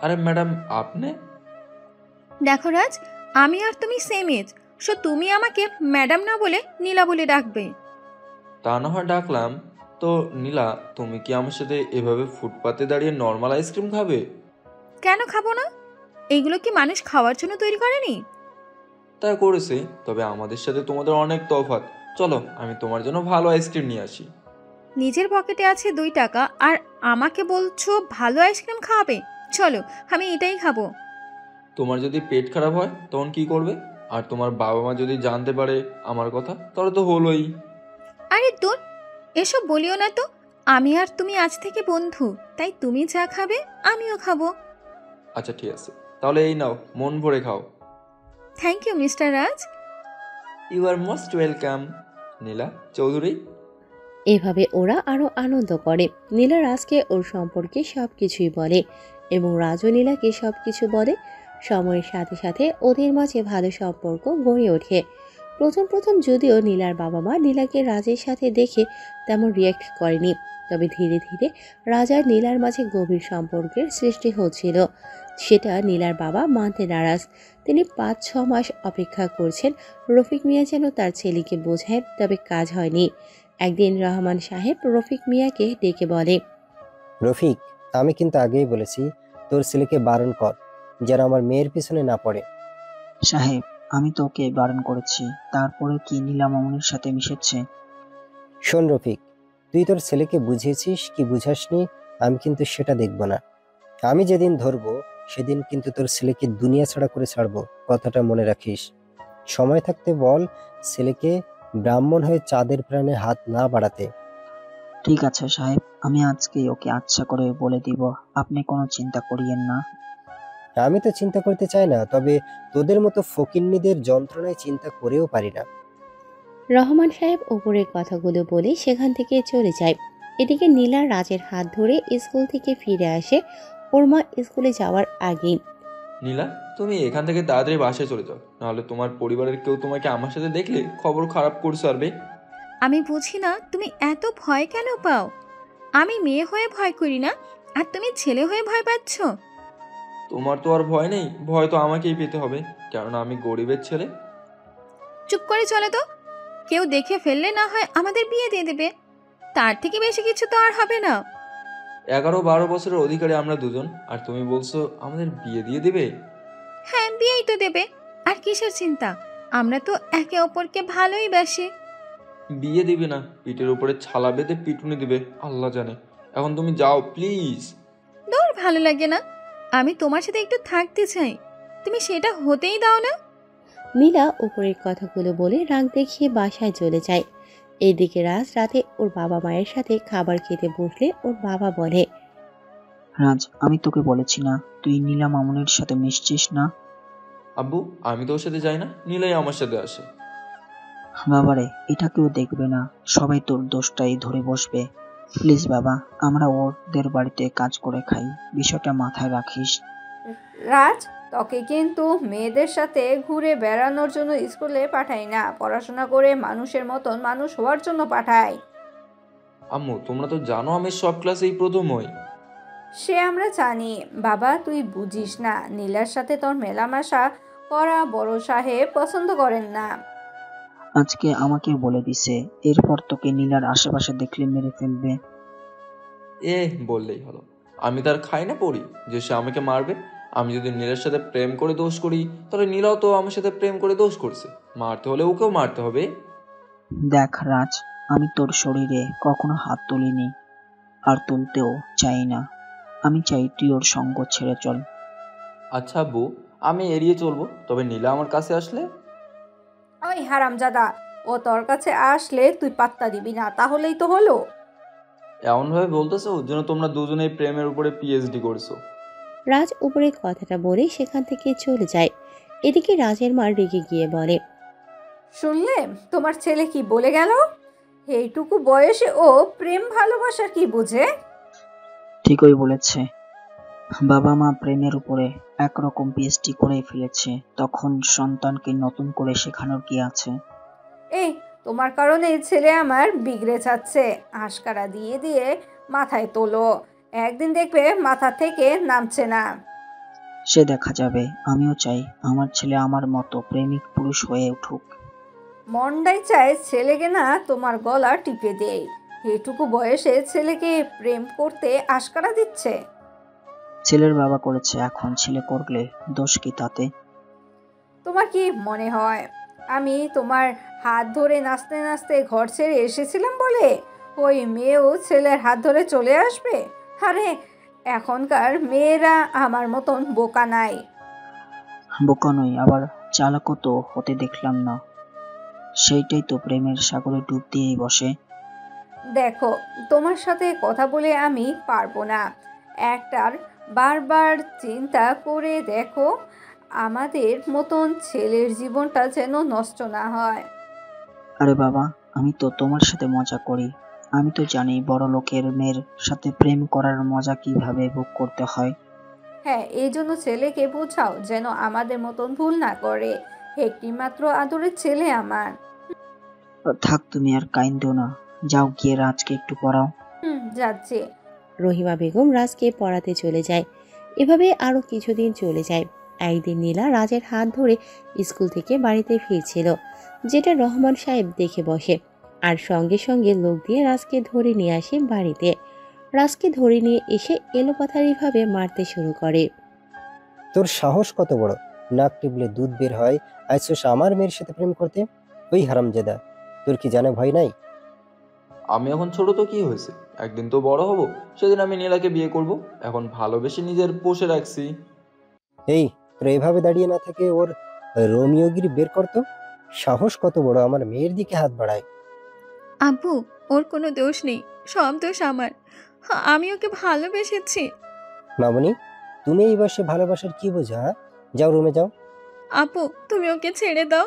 আরে ম্যাডাম, আপনি? দেখো রাজ, আমি আর তুমি সেম এজ, সো তুমি আমাকে ম্যাডাম না বলে নীলা বলে ডাকবে। তা না হয় ডাকলাম। তো নীলা, তুমি কি আমার সাথে এভাবে ফুটপাতে দাঁড়িয়ে নর্মাল আইসক্রিম খাবে? কেন খাবো না? এইগুলো কি মানুষ খাওয়ার জন্য তৈরি করেনি? তা করেছে, তবে আমাদের সাথে তোমাদের অনেক তফাৎ। চলো, আমি তোমার জন্য ভালো আইসক্রিম নিয়ে আসি। নিজের পকেটে আছে 2 টাকা আর আমাকে বলছো ভালো আইসক্রিম খাওয়াবে? চলো, আমি এটাই খাবো। তোমার যদি পেট খারাপ হয় তখন কি করবে? আর তোমার বাবা মা যদি জানতে পারে আমার কথা, তাহলে তো হলোই। আরে তোর এসব বলিও না তো। আমি আর তুমি আজ থেকে বন্ধু, তাই তুমি যা খাবে আমিও খাবো। আচ্ছা ঠিক আছে, তাহলে এই নাও, মন ভরে খাও। Thank you mister Raj. You are most welcome Neela Chowdhury. এভাবে ওরা আরো আনন্দ করে। নীলা রাজকে ওর সম্পর্কে সবকিছুই বলে এবং রাজও নীলাকে সবকিছু বলে। সময়ের সাথে সাথে ওদের মাঝে ভালো সম্পর্ক গড়ে ওঠে। প্রথম প্রথম যদিও নীলার বাবা মা নীলাকে রাজের সাথে দেখে তেমন রিয়্যাক্ট করেনি, তবে ধীরে ধীরে রাজ আর নীলার মাঝে গভীর সম্পর্কের সৃষ্টি হচ্ছিল। সেটা নীলার বাবা মানতে নারাজ। তিনি ৫-৬ মাস অপেক্ষা করছেন রফিক মিয়া যেন তার ছেলেকে বোঝায়, তবে কাজ হয়নি। একদিন রহমান সাহেব রফিক মিয়াকে ডেকে বলে, রফিক, আমি কিন্তু আগেই বলেছি তোর ছেলেকে বারণ কর যেন আমার মেয়ের পিছনে না পড়ে। সাহেব, আমি তো ওকে বারণ করেছি, তারপরে কি নীলা মামুনের সাথে মিশেছে? শোন রফিক, তুই তোর ছেলেকে বুঝিয়েছিস কি বুঝাসনি আমি কিন্তু সেটা দেখব না। আমি যেদিন ধরবো সেদিন কিন্তু তোর ছেলেকে দুনিয়া ছাড়া করে ছাড়বো, কথাটা মনে রাখিস। সময় থাকতে বল ছেলেকে ব্রাহ্মণ হয়ে চাঁদের প্রাণে হাত না বাড়াতে। ঠিক আছে সাহেব, আমি আজকেই ওকে আচ্ছা করে বলে দিব, আপনি কোনো চিন্তা করিয়েন না। আমি তো চিন্তা করতে চাই না, তবে তোদের মতো ফকিন্নিদের যন্ত্রণায় চিন্তা করেও পারি না। রহমান সাহেব ওপরের কথাগুলো বলে সেখান থেকে চলে যায়। এদিকে নীলা রাজের হাত ধরে স্কুল থেকে ফিরে আসে ওর মা স্কুলে যাওয়ার আগেই। নীলা, তুমি এখান থেকে তাড়াতাড়ি বাসায় চলে যাও, নাহলে তোমার পরিবারের কেউ তোমাকে আমার সাথে দেখলে খবর খারাপ করছে আরবে। আমি বুঝি না তুমি এত ভয় কেন পাও। আমি মেয়ে হয়ে ভয় করি না, আর তুমি ছেলে হয়ে ভয় পাচ্ছ। তোমার তো আর ভয় নেই, ভয় তো আমাকেই পেতে হবে, কেননা আমি গরিবের ছেলে। চুপ করে চলে তো, কেউ দেখে ফেললে না হয় আমাদের বিয়ে দিয়ে দেবে, তার থেকে বেশি কিছু তো আর হবে না। 11-12 বছরের অধিকারী আমরা দুজন, আর তুমি বলছো আমাদের বিয়ে দিয়ে দিবে? হ্যাঁ, বিয়েই তো দেবে, আর কিসের চিন্তা, আমরা তো একে অপরকে ভালোই বাসি। বিয়ে দিবে না, পিঠের উপরে ছালা বেঁধে পিটুনি দিবে আল্লাহ জানে। এখন তুমি যাও প্লিজ। দূর, ভালো লাগে না, আমি তোমার সাথে একটু থাকতে চাই, তুমি সেটা হতেই দাও না। নীলা উপরের কথাগুলো বলে রাগ দেখিয়ে বাসায় চলে যায়। এদিকে রাজ রাতে ওর বাবা মায়ের সাথে খাবার খেতে বসলে ওর বাবা বলে, রাজ, আমি তোকে বলেছি না তুই নীলা মামুনের সাথে মিশছিস না? আব্বু, আমি তো ওর সাথে যাই না, নীলাই আমার সাথে আসে। বাবারে, এটা কেউ দেখবে না, সবাই তোর দোষটাই ধরে বসবে। প্লিজ বাবা, আমরা ওদের বাড়িতে কাজ করে খাই, বিষয়টা মাথায় রাখিস। রাজ, তোকে কিন্তু মেয়েদের সাথে ঘুরে বেড়ানোর জন্য স্কুলে পাঠাই না, পড়াশোনা করে মানুষের মতন মানুষ হওয়ার জন্য পাঠাই। আম্মু, তোমরা তো জানো আমি সব ক্লাসেই প্রথম হই। সে আমরা জানি বাবা, তুই বুঝিস না, নীলার সাথে তোর মেলামেশা করা বড় সাহেব পছন্দ করেন না। আজকে আমাকে বলে দিছে এরপর তোকে নীলার আশেপাশে দেখলে মেরে ফেলবে। বললেই হলো, আমি তার খাই না পড়ি যে সে আমাকে মারবে। আমি যদি নীলার সাথে প্রেম করে দোষ করি, তাহলে নীলাও তো আমার সাথে প্রেম করে দোষ করছে, মারতে হলে ওকেও মারতে হবে। দেখ রাজ, আমি তোর শরীরে কখনো হাত তুলিনি, আর তুলতেও চাই না। আমি চাই তুই ওর সঙ্গ ছেড়ে চল। আচ্ছা আব্বু, আমি এড়িয়ে চলবো, তবে নীলা আমার কাছে আসলে? ওই হারামজাদা, ও তোর কাছে আসলে তুই পাত্তা দিবি না, তাহলেই তো হলো। এমনভাবে বলতেছো যেন তোমরা দুজনেই প্রেমের উপরে পিএইচডি করছো। রাজ উপরের কথাটা বলে সেখান থেকে চলে যায়। এদিকে রাজের মা রেগে গিয়ে বলে, শুনলে তোমার ছেলে কি বলে গেল? এইটুকু বয়সে ও প্রেম ভালোবাসার কি বুঝে? ঠিকই বলেছে, বাবা মা প্রেমের উপরে একরকম পিএইচডি করে ফেলেছে, তখন সন্তানকে নতুন করে শেখানোর কি আছে? এই, তোমার কারণে ছেলে আমার বিগড়ে যাচ্ছে, আশকারা দিয়ে দিয়ে মাথায় তোলো, একদিন দেখবে মাথা থেকে নামছে না। সে দেখা যাবে, আমিও চাই আমার ছেলে আমার মতো প্রেমিক পুরুষ হয়ে উঠুক। মন্ডাই চায় ছেলেকে না তোমার গলা টিপে দেয়, এইটুকু বয়সে ছেলেকে প্রেম করতে আশকারা দিচ্ছে। ছেলের বাবা করেছে, এখন ছেলে করলে দোষ কি তাতে? তোমার কি মনে হয় আমি তোমার হাত ধরে নাচতে নাচতে ঘর ছেড়ে এসেছিলাম বলে ওই মেয়েও ছেলের হাত ধরে চলে আসবে? আরে এখনকার মেয়েরা আমার মতন বোকা নাই। বোকা নই, আবার চালাকও তো হতে দেখলাম না। সেইটাই তো প্রেমের সাগরে ডুব দিয়েই বসে। দেখো, তোমার সাথে কথা বলে আমি পারবো না। একটার বারবার চিন্তা করে দেখো, আমাদের মতন ছেলের জীবনটা যেন নষ্ট না হয়। আরে বাবা, আমি তো তোমার সাথে মজা করি। আমি তো জানি বড় লোকের মেয়ের সাথে প্রেম করার মজা কিভাবে ভোগ করতে হয়। হ্যাঁ, এই জন্য ছেলেকে বোঝাও যেন আমাদের মতন ভুল না করে। একটি মাত্র আদরের ছেলে আমার। থাক, তুমি আর কাইন্দো না। যাও, গিয়ে রাজকে একটু পড়াও। যাচ্ছে। রহিমা বেগম রাজকে পড়াতে চলে যায়। এভাবে আরো কিছুদিন চলে যায়। একদিন নীলা রাজের হাত ধরে স্কুল থেকে বাড়িতে ফিরছিল, যেটা রহমান সাহেব দেখে বসে আর সঙ্গে সঙ্গে লোক দিয়ে রাজকে ধরে নিয়ে আসে বাড়িতে। রাজকে ধরে নিয়ে এসে এলোপাথারিভাবে মারতে শুরু করে। তোর সাহস কত বড়! নাক টিপলে দুধ বের হয়, আইসোস আমার মেয়ের সাথে প্রেম করতে? ওই হারামজাদা, তোর কি জানে ভয় নাই? আমি এখন ছোট তো কি হয়েছে, একদিন তো বড় হব, সেদিন আমি নীলাকে বিয়ে করব। এখন ভালোবেসে নিজের পোষে রাখছি। এই, তোর এইভাবে দাঁড়িয়ে না থেকে ওর রোমিওগিরি বের করতো। সাহস কত বড় আমার মেয়ের দিকে হাত বাড়ায়! আব্বু, ওর কোনো দোষ নেই, সব দোষ আমার। আমি ওকে ভালোবেসেছি। মামনি, তুমি এই বয়সে ভালোবাসার কি বোঝা? যাও, রুমে যাও। আপু, তুমি ওকে ছেড়ে দাও।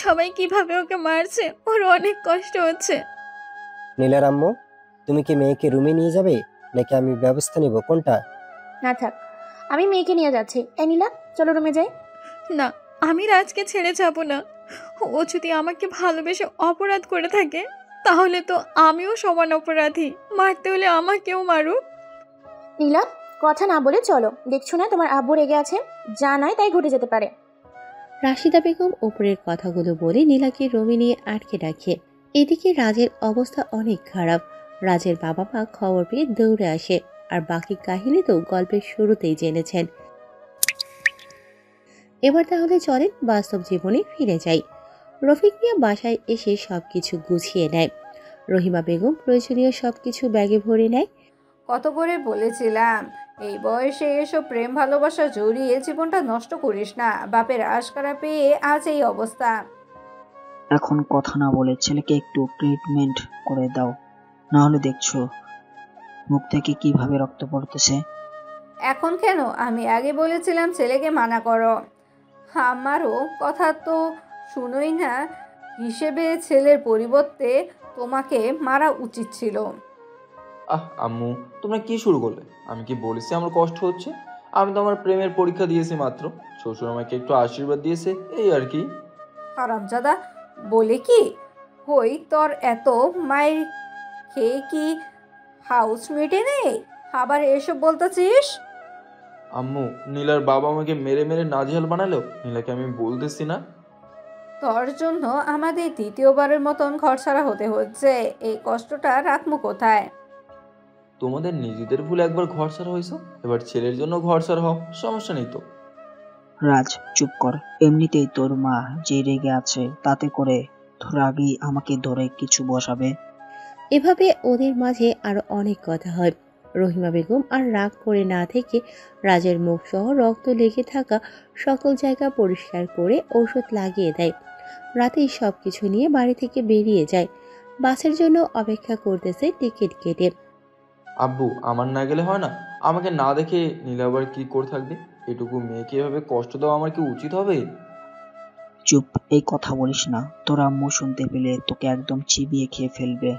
সবাই কিভাবে ওকে মারছে, ওর অনেক কষ্ট হচ্ছে। নীলার আম্মু, তুমি কি মেয়েকে রুমে নিয়ে যাবে নাকি আমি ব্যবস্থা নেব? কোনটা? না থাক, আমি মেয়েকে নিয়ে যাচ্ছি। এই নীলা, চলো রুমে যাই। না, আমি রাজকে ছেড়ে যাব না। ও যদি আমাকে ভালোবেসে অপরাধ করে থাকে, তাহলে তো আমিও সমান অপরাধী। মারতে হলে আমাকেও মারুক। নীলা, কথা না বলে চলো। দেখছো না তোমার আব্বু রেগে আছে? যা নয় তাই ঘটে যেতে পারে। রাশিদা বেগম ওপরের কথাগুলো বলে নীলাকে রুমে নিয়ে আটকে রাখে। এদিকে রাজের অবস্থা অনেক খারাপ। রাজের বাবা মা খবর পেয়ে দৌড়ে আসে, আর বাকি কাহিনী তো গল্পের শুরুতেই জেনেছেন। এবার তাহলে চলেন বাস্তব জীবনে ফিরে যাই। রফিক মিয়া বাসায় এসে সবকিছু গুছিয়ে নেয়। রহিমা বেগম প্রয়োজনীয় সবকিছু ব্যাগে ভরে নেয়। কত করে বলেছিলাম, এই বয়সে এসব প্রেম ভালোবাসা জড়িয়ে জীবনটা নষ্ট করিস না। বাপের আশকারা পেয়ে আজ এই অবস্থা। এখন কথা না বলে ছেলেকে একটু ট্রিটমেন্ট করে দাও, না হলে দেখছো মুখ থেকে কিভাবে রক্ত পড়তেছে। এখন কেন? আমি আগে বলেছিলাম ছেলেকে মানা করো। আমারও কথা তো শুনোই না। হিসেবে ছেলের পরিবর্তে তোমাকে মারা উচিত ছিল। আম্মু, তোমরা কি শুরু করলে? আমি কি বলেছি আমার কষ্ট হচ্ছে? আমি তো আমার প্রেমের পরীক্ষা দিয়েছি মাত্র। শ্বশুর আমাকে একটু আশীর্বাদ দিয়েছে, এই আর কি। হারামজাদা, বলে কি হই তোর এত মায়ের খেয়ে কি হাউস মেটে নেই? আবার এসব বলতেছিস? আম্মু, নীলার বাবা আমাকে মেরে মেরে নাজেহাল বানালো। নীলাকে আমি বলতেছি না? তোর জন্য আমাদের দ্বিতীয়বারের মতন ঘর ছাড়া হতে হচ্ছে। এই কষ্টটা রাখবো কোথায়? তোমাদের নিজেদের ভুল একবার ঘর ছাড়া হয়েছো, এবার ছেলের জন্য ঘর ছাড়া হও, সমস্যা নেই তো। রাজ, চুপ কর। এমনিতেই তোর মা যে রেগে আছে, তাতে করে তোর আগেই আমাকে ধরে কিছু বসাবে। এভাবে ওদের মাঝে আরো অনেক কথা হয়। রহিমা বেগম আর রাগ করে না থেকে রাজের মুখ সহ রক্ত লেগে থাকা সকল জায়গা পরিষ্কার করে ঔষধ লাগিয়ে দেয়। রাতেই সবকিছু নিয়ে বাড়ি থেকে বেরিয়ে যায়। বাসের জন্য অপেক্ষা করতেছে টিকিট কেটে। আব্বু, আমার না গেলে হয় না? আমাকে না দেখে নীলা আবার কি করে থাকবে? এটুকু মেয়েকে এভাবে কষ্ট দেওয়া আমার কি উচিত হবে? চুপ, এই কথা বলিস না। তোর আম্মু শুনতে পেলে তোকে একদম চিবিয়ে খেয়ে ফেলবে।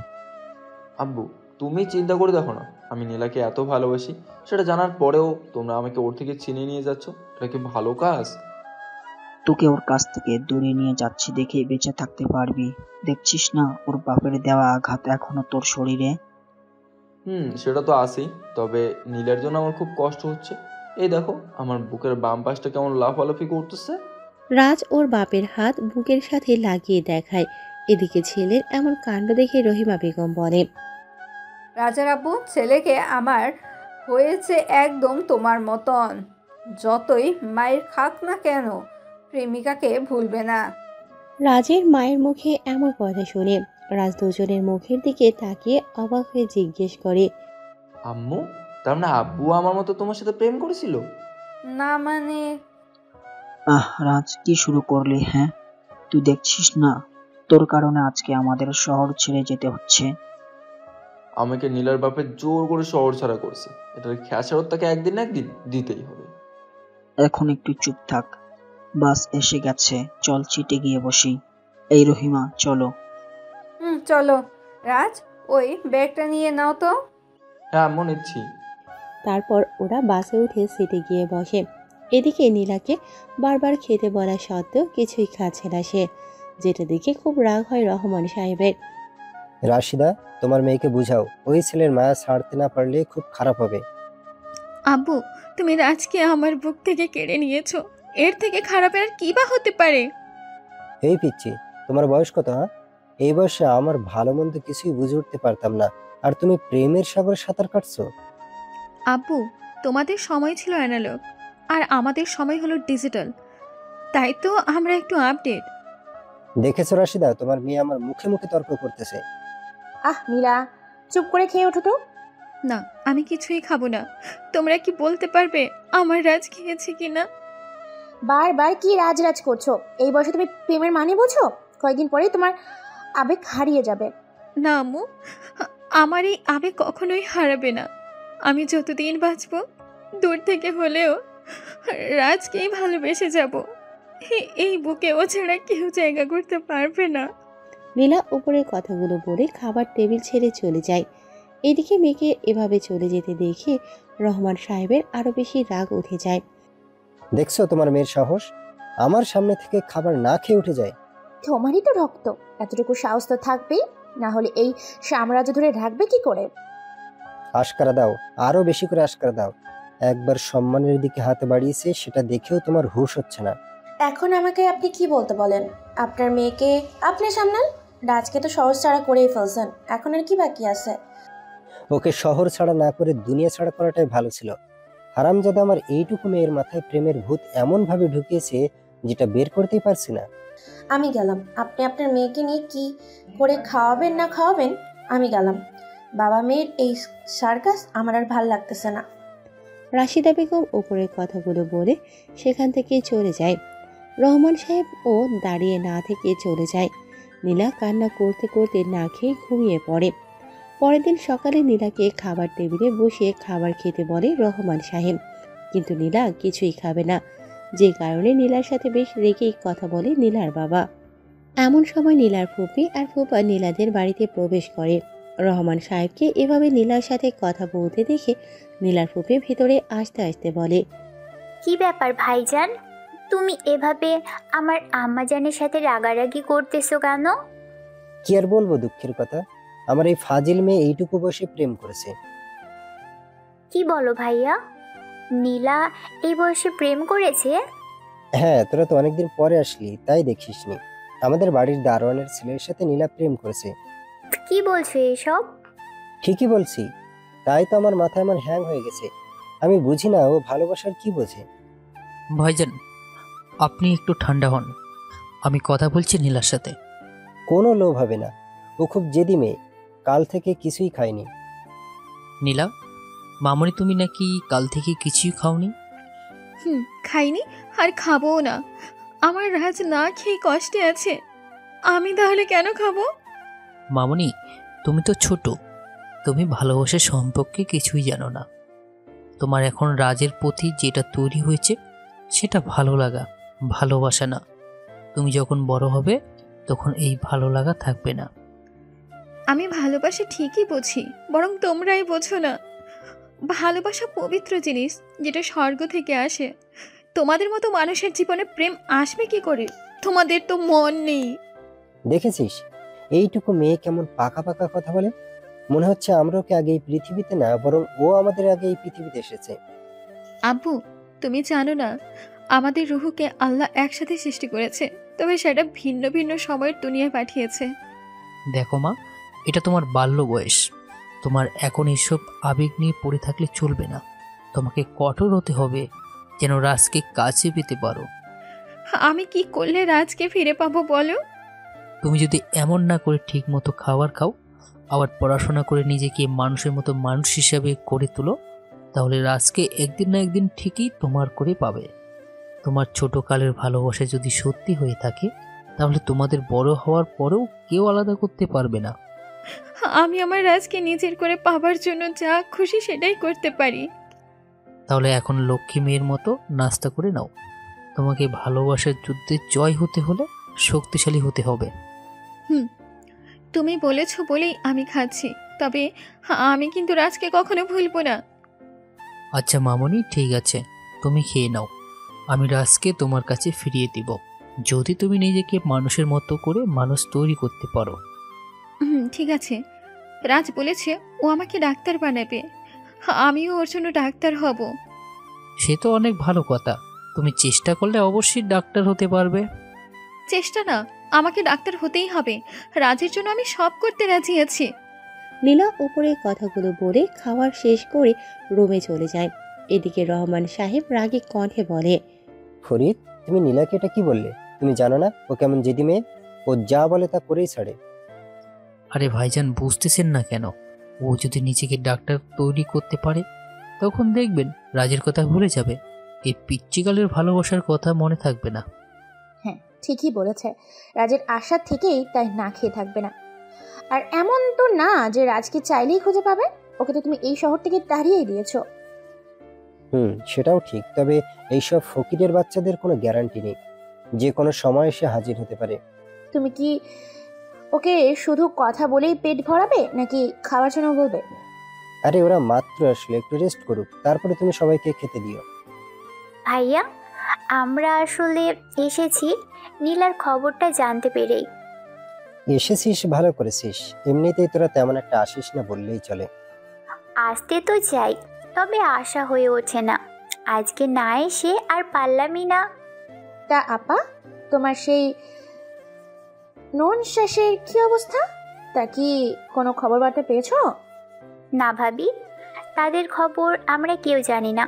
আব্বু, তুমি চিন্তা করে দেখো না, আমি নীলাকে এত ভালোবাসি, সেটা জানার পরেও তোমরা আমাকে ওর থেকে ছিনিয়ে নিয়ে যাচ্ছ। এটা কি ভালো কাজ? তোকে ওর কাছ থেকে দূরে নিয়ে যাচ্ছি দেখে বেঁচে থাকতে পারবি। দেখছিস না ওর বাপের দেওয়া আঘাত এখনো তোর শরীরে। সেটা তো আছেই, তবে নীলার জন্য আমার খুব কষ্ট হচ্ছে। এই দেখো, আমার বুকের বাম পাশটা কেমন লাফালাফি করতেছে। রাজ ওর বাপের হাত বুকের সাথে লাগিয়ে দেখায়। এদিকে ছেলের এমন কাণ্ড দেখে রহিমা বেগম বলে, রাজার আব্বু, ছেলেকে আমার হয়েছে একদম তোমার মতন। যতই মায়ের খাক না কেন, প্রেমিকাকে ভুলবে না। রাজের মায়ের মুখে এমন কথা শুনে রাজ দুজনের মুখের দিকে তাকিয়ে অবাক হয়ে জিজ্ঞেস করে, আম্মু, তার মানে আব্বু আমার মতো তোমার সাথে প্রেম করেছিল? না মানে রাজ, কি শুরু করলি? হ্যাঁ, তুই দেখছিস না তোর কারণে আজকে আমাদের শহর ছেড়ে যেতে হচ্ছে। আমাকে নীলার বাপে জোর করে শহর ছাড়া করছে, এটার খেসারত তাকে একদিন না একদিন দিতেই হবে। এখন একটু চুপ থাক, বাস এসে গেছে, চল চিটে গিয়ে বসি। এই রহিমা, চলো। চলো। রাজ, ওই ব্যাগটা নিয়ে নাও তো। হ্যাঁ আম্মু, নিচ্ছি। তারপর ওরা বাসে উঠে সিটে গিয়ে বসে। এদিকে নীলাকে বারবার খেতে বলা সত্ত্বেও কিছুই খাচ্ছে না সে, যেটা দেখে খুব রাগ হয় রহমান সাহেবের। রাশিদা, তোমার মেয়েকে বুঝাও, ওই ছেলের মায়া ছাড়তে না পারলে খুব খারাপ হবে। আব্বু, তুমি রাজকে আমার বুক থেকে কেড়ে নিয়েছো, এর থেকে খারাপের আর কি বা হতে পারে? এই পিচ্ছি, তোমার বয়স কত? হ্যাঁ, এই বয়সে আমার ভালো মন্দ কিছুই বুঝে উঠতে পারতাম না, আর তুমি প্রেমের সাগরে সাঁতার কাটছো। আব্বু, তোমাদের সময় ছিল অ্যানালগ, আর আমাদের সময় হলো ডিজিটাল, তাই তো আমরা একটু আপডেট। দেখেছো রাশিদা, তোমার মেয়ে আমার মুখে মুখে তর্ক করতেছে। নীলা, চুপ করে খেয়ে ওঠো তো। না, আমি কিছুই খাবো না। তোমরা কি বলতে পারবে আমার রাজ খেয়েছে কিনা? বারবার কি রাজ করছো? এই বয়সে তুমি প্রেমের মানে বোঝো? কয়েকদিন পরেই তোমার আবেগ হারিয়ে যাবে। না আম্মু, আমার এই আবেগ কখনোই হারাবে না। আমি যতদিন বাঁচবো দূর থেকে হলেও রাজকেই ভালোবেসে যাব। এই বুকে ও ছাড়া কেউ জায়গা করতে পারবে না। নীলা উপরের কথাগুলো বলে খাবার টেবিল ছেড়ে চলে যায়। এদিকে মেয়েকে এভাবে চলে যেতে দেখে রহমান সাহেবের আরো বেশি রাগ উঠে যায়। দেখছো তোমার মেয়ের সাহস, আমার সামনে থেকে খাবার না খেয়ে উঠে যায়। তোমারই তো রক্ত, এতটুকু সাহস তো থাকবেই, না হলে এই সাম্রাজ্য ধরে রাখবে কি করে? আশকারা দাও, আরো বেশি করে আশকারা দাও। একবার সম্মানের দিকে হাতে বাড়িয়েছে, সেটা দেখেও তোমার হুঁশ হচ্ছে না। এখন আমাকে আপনি কি বলতে বলেন? আপনার মেয়েকে আপনি সামলান, রাজকে তো সহজ ছাড়া করেই ফেলছেন, এখন আর কি বাকি আছে? ওকে শহর ছাড়া না করে দুনিয়া ছাড়া করাটাই ভালো ছিল। হারামজাদা আমার এইটুকু মেয়ের মাথায় প্রেমের ভূত এমন ভাবে ঢুকিয়েছে যেটা বের করতেই পারছি না। আমি গেলাম, আপনি আপনার মেয়েকে নিয়ে কি করে খাওয়াবেন না খাওয়াবেন আমি গেলাম। বাবা মেয়ের এই সার্কাস আমার আর ভাল লাগতেছে না। রাশিদা বেগম উপরের কথাগুলো বলে সেখান থেকে চলে যায়। রহমান সাহেব ও দাঁড়িয়ে না থেকে চলে যায়। নীলা কান্না করতে করতে না খেয়ে ঘুমিয়ে পড়ে। পরের দিন সকালে নীলাকে খাবার টেবিলে বসিয়ে খাবার খেতে বলে রহমান সাহেব, কিন্তু নীলা কিছুই খাবে না, যে কারণে নীলার সাথে বেশ রেগেই কথা বলে নীলার বাবা। এমন সময় নীলার ফুপি আর ফুপা নীলাদের বাড়িতে প্রবেশ করে। রহমান সাহেবকে এভাবে নীলার সাথে কথা বলতে দেখে নীলার ফুপি ভিতরে আসতে আসতে বলে, কি ব্যাপার ভাইজান, তুমি এভাবে আমার আম্মাজানের সাথে রাগারাগি করতেছো কেন? কি আর বলবো দুঃখের কথা, আমার এই ফাজিল মেয়ে এইটুকু বয়সে প্রেম করেছে। কি বলো ভাইয়া, নীলা এই বয়সে প্রেম করেছে? হ্যাঁ, তোরা তো অনেকদিন পরে আসলি তাই দেখিসনি। আমাদের বাড়ির দারোয়ানের ছেলের সাথে নীলা প্রেম করেছে। কি বলছো এসব? ঠিকই বলছি, তাই তো আমার মাথায় আমার হ্যাং হয়ে গেছে। আমি বুঝি না ও ভালোবাসার কি বোঝে। ভাইজান, আপনি একটু ঠান্ডা হন, আমি কথা বলছি নীলার সাথে। কোনো লোভ হবে না, ও খুব জেদি মেয়ে, কাল থেকে কিছুই খায়নি। নীলা, মামনি তুমি নাকি কাল থেকে কিছুই খাওনি? খাইনি আর খাবোও না। আমার রাজ না খেয়ে কষ্টে আছে, আমি তাহলে কেন খাবো? মামনি, তুমি তো ছোট, তুমি ভালোবাসার সম্পর্কে কিছুই জানো না। তোমার এখন রাজের প্রতি যেটা তৈরি হয়েছে সেটা ভালো লাগা, ভালোবাসা না। তুমি যখন বড় হবে তখন এই ভালো লাগা থাকবে না। আমি ভালোবাসা ঠিকই বুঝি, বরং তোমরাই বোঝো না। ভালোবাসা পবিত্র জিনিস, যেটা স্বর্গ থেকে আসে। তোমাদের মতো মানুষের জীবনে প্রেম আসবে কি করে? তোমাদের তো মন নেই। দেখেছিস এইটুকু মেয়ে কেমন পাকা পাকা কথা বলে, মনে হচ্ছে আমরা ওকে আগে এই পৃথিবীতে না, বরং ও আমাদের আগে এই পৃথিবীতে এসেছে। আব্বু, তুমি জানো না আমাদের রুহুকে আল্লাহ একসাথে সৃষ্টি করেছে, তবে সেটা ভিন্ন ভিন্ন সময়ের দুনিয়ায় পাঠিয়েছে। দেখো মা, এটা তোমার বাল্য বয়স, তোমার এখন এইসব আবেগ নিয়ে পড়ে থাকলে চলবে না। তোমাকে কঠোর হতে হবে যেন রাজকে কাছে পেতে পারো। আমি কি করলে রাজকে ফিরে পাবো বলো? তুমি যদি এমন না করে ঠিক মতো খাবার খাও, আবার পড়াশোনা করে নিজেকে মানুষের মতো মানুষ হিসাবে করে তোলো, তাহলে রাজকে একদিন না একদিন ঠিকই তোমার করে পাবে। তোমার ছোটকালের ভালোবাসা যদি সত্যি হয়ে থাকে, তাহলে তোমাদের বড় হওয়ার পরেও কেউ আলাদা করতে পারবে না। আমি আমার রাজকে নিজের করে পাবার জন্য যা খুশি সেটাই করতে পারি। তাহলে এখন লক্ষ্মী মেয়ের মতো নাস্তা করে নাও। তোমাকে ভালোবাসার যুদ্ধে জয় হতে হলে শক্তিশালী হতে হবে। তুমি বলেছো বলেই আমি খাচ্ছি, তবে আমি কিন্তু রাজকে কখনো ভুলবো না। আচ্ছা মামনি, ঠিক আছে, তুমি খেয়ে নাও। আমি রাজকে তোমার কাছে ফিরিয়ে দিব, যদি তুমি নিজেকে মানুষের মতো করে মানুষ তৈরি করতে পারো। ঠিক আছে। রাজ বলেছে ও আমাকে ডাক্তার বানাবে, আমিও ওর জন্য ডাক্তার হব। সে তো অনেক ভালো কথা, তুমি চেষ্টা করলে অবশ্যই ডাক্তার হতে পারবে। চেষ্টা না, আমাকে ডাক্তার হতেই হবে। রাজের জন্য আমি সব করতে রাজি আছি। নীলা উপরে কথাগুলো বলে খাবার শেষ করে রুমে চলে যায়। এদিকে রহমান সাহেব রাগে কণ্ঠে বলে, ফরিদ, তুমি নীলাকে এটা কি বললে? তুমি জানো না ও কেমন জেদি মেয়ে? ও যা বলে তা করেই ছাড়ে। আরে ভাইজান, বুঝতেছেন না কেন? ও যদি নিজেকে ডাক্তার তৈরি করতে পারে, তখন দেখবেন রাজের কথা ভুলে যাবে। এই পিচ্চিকালের ভালোবাসার কথা মনে থাকবে না। হ্যাঁ, ঠিকই বলেছে। রাজের আশা থেকেই তাই না খেয়ে থাকবে না। আর এমন তো না যে রাজকে চাইলেই খুঁজে পাবে। ওকে তো তুমি এই শহর থেকে তাড়িয়েই দিয়েছো। সেটাও ঠিক, তবে এইসব ফকিরের বাচ্চাদের কোনো গ্যারান্টি নেই, যে কোনো সময় সে হাজির হতে পারে। তুমি কি ওকে শুধু কথা বলেই পেট ভরাবে, নাকি খাওয়ার জন্য বলবে? আরে ওরা মাত্র আসলে, একটু রেস্ট করুক, তারপরে তুমি সবাইকে খেতে দিও। ভাইয়া, আমরা আসলে এসেছি নীলার খবরটা জানতে পেরেই। এসেছিস, ভালো করেছিস। এমনিতেই তোরা তেমন একটা আসিস না বললেই চলে। আসতে তো চাই, তবে আশা হয়ে ওঠে না। আজকে না এসে আর পারলামই না। তা আপা, তোমার সেই নন শেষের কি অবস্থা? তা কি কোনো খবর বার্তা পেয়েছো? না ভাবি, তাদের খবর আমরা কেউ জানি না।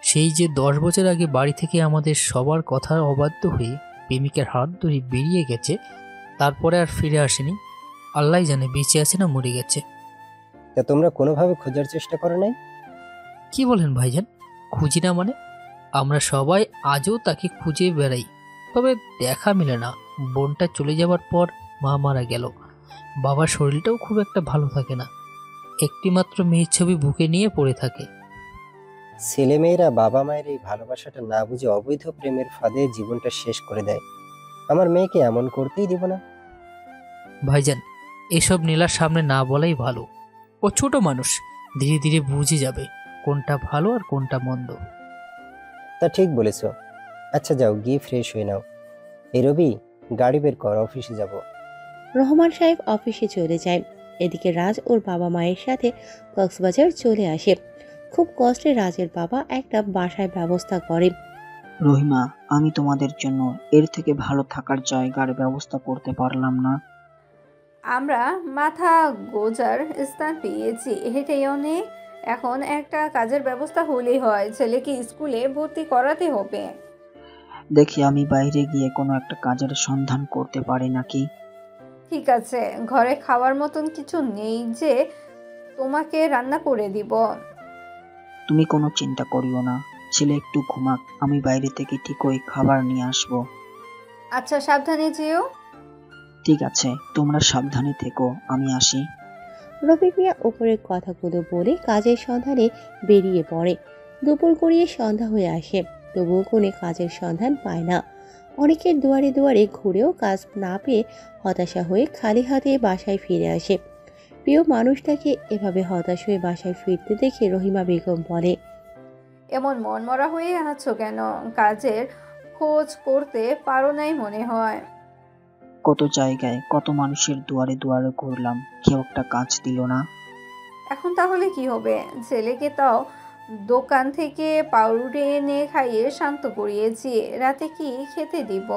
সেই যে 10 বছর আগে বাড়ি থেকে আমাদের সবার কথা অবাধ্য হয়ে প্রেমিকের হাত ধরে বেরিয়ে গেছে, তারপরে আর ফিরে আসেনি। আল্লাহ জানে বেঁচে আছে না মরে গেছে। তা তোমরা কোনোভাবে খোঁজার চেষ্টা করো নাই? কি বলেন ভাইজান? খুঁজি না মানে? আমরা সবাই আজও তাকে খুঁজে বেড়াই, তবে দেখা মেলে না। বোনটা চলে যাবার পর মা মারা গেল, বাবার শরীরটাও খুব একটা ভালো থাকে না। একটি মাত্র মেয়ের ছবি বুকে নিয়ে পড়ে থাকে। ছেলেমেয়েরা বাবা মায়ের এই ভালোবাসাটা না বুঝে অবৈধ প্রেমের ফাঁদে জীবনটা শেষ করে দেয়। আমার মেয়েকে এমন করতেই দিব না। ভাইজান, এসব নীলার সামনে না বলাই ভালো। ও ছোট মানুষ, ধীরে ধীরে বুঝে যাবে কোনটা ভালো আর কোনটা মন্দ। তা ঠিক বলেছ। আচ্ছা যাও, গিয়ে ফ্রেশ হয়ে নাও। এই রবি, গাড়ি বের কর, অফিসে যাব। রহমান সাহেব অফিসে চলে যায়। এদিকে রাজ ওর বাবা মায়ের সাথে কক্সবাজার চলে আসে। খুব কষ্টে রাজের বাবা একটা বাসায় ব্যবস্থা করে। রহিমা, আমি তোমাদের জন্য এর থেকে ভালো থাকার জায়গার ব্যবস্থা করতে পারলাম না। আমরা মাথা গোজার স্থান পেয়েছি, হেঁটেই অনেক। এখন একটা কাজের ব্যবস্থা হলেই হয়। ছেলেকে স্কুলে ভর্তি করাতে হবে। দেখি আমি বাইরে গিয়ে কোনো একটা কাজের সন্ধান করতে পারি নাকি। ঠিক আছে, ঘরে খাওয়ার মতন কিছু নেই যে তোমাকে রান্না করে দিব। তুমি কোনো চিন্তা করিও না, ছেলে একটু ঘুমাক, আমি বাইরে থেকে ঠিকই খাবার নিয়ে আসবো। আচ্ছা, সাবধানে যেও। ঠিক আছে, তোমরা সাবধানে থেকো, আমি আসি। রফিক মিয়া উপরের কথাগুলো বলে কাজের সন্ধানে বেরিয়ে পড়ে। দুপুর গড়িয়ে সন্ধ্যা হয়ে আসে, তবুও কোনো কাজের সন্ধান পায় না। অনেকের দুয়ারে দুয়ারে ঘুরেও কাজ না পেয়ে হতাশা হয়ে খালি হাতে বাসায় ফিরে আসে। প্রিয় মানুষটাকে এভাবে হতাশ হয়ে বাসায় ফিরতে দেখে রহিমা বেগম বলে, এমন মনমরা হয়ে আছো কেন? কাজের খোঁজ করতে পারো নাই মনে হয়। কত জায়গায় কত মানুষের দুয়ারে দুয়ারে ঘুরলাম, কেউ একটা কাজ দিল না। এখন তাহলে কি হবে? ছেলেকে তাও দোকান থেকে পাউরুটি এনে খাইয়ে শান্ত করিয়েছি, রাতে কি খেতে দিব?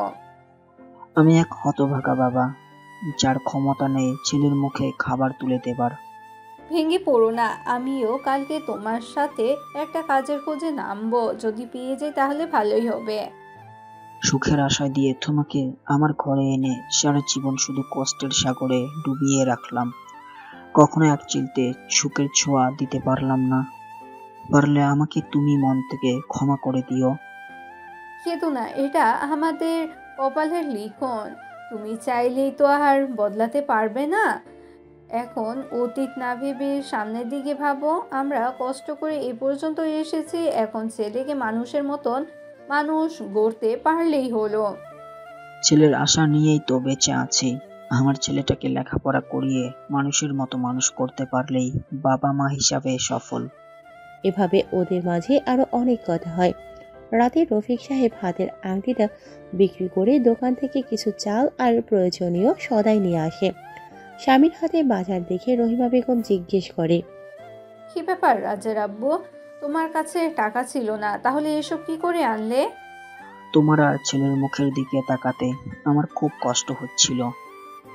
আমি এক হতভাগা বাবা, যার ক্ষমতা নেই ছেলের মুখে খাবার তুলে দেবার। ভেঙে পড়ো না, আমিও কালকে তোমার সাথে একটা কাজের খোঁজে নামবো। যদি পেয়ে যাই তাহলে ভালোই হবে। সুখের আশায় দিয়ে তোমাকে আমার ঘরে এনে সারা জীবন শুধু কষ্টের সাগরে ডুবিয়ে রাখলাম, কখনো এক চিলতে সুখের ছোঁয়া দিতে পারলাম না। পারলে আমাকে তুমি মন থেকে ক্ষমা করে দিও। কেতো না, এটা আমাদের কপালের লিখন। তুমি চাইলেই তো আর বদলাতে পারবে না। এখন অতীত না ভেবে সামনের দিকে ভাবো। আমরা কষ্ট করে এ পর্যন্ত এসেছি, এখন ছেলেকে মানুষের মতন মানুষ গড়তে পারলেই হলো। ছেলের আশা নিয়েই তো বেঁচে আছি। আমার ছেলেটাকে লেখাপড়া করিয়ে মানুষের মতো মানুষ করতে পারলেই বাবা মা হিসাবে সফল। এভাবে ওদের মাঝে আরো অনেক কথা হয়। রাতে রফিক সাহেব হাতের আংটিটা বিক্রি করে দোকান থেকে কিছু চাল আর প্রয়োজনীয় সদাই নিয়ে আসে। স্বামীর হাতে বাজার দেখে রহিমা বেগম জিজ্ঞেস করে, কি ব্যাপার রাজের আব্বু, তোমার কাছে টাকা ছিল না, তাহলে এসব কি করে আনলে? তোমার আর ছেলের মুখের দিকে তাকাতে আমার খুব কষ্ট হচ্ছিল।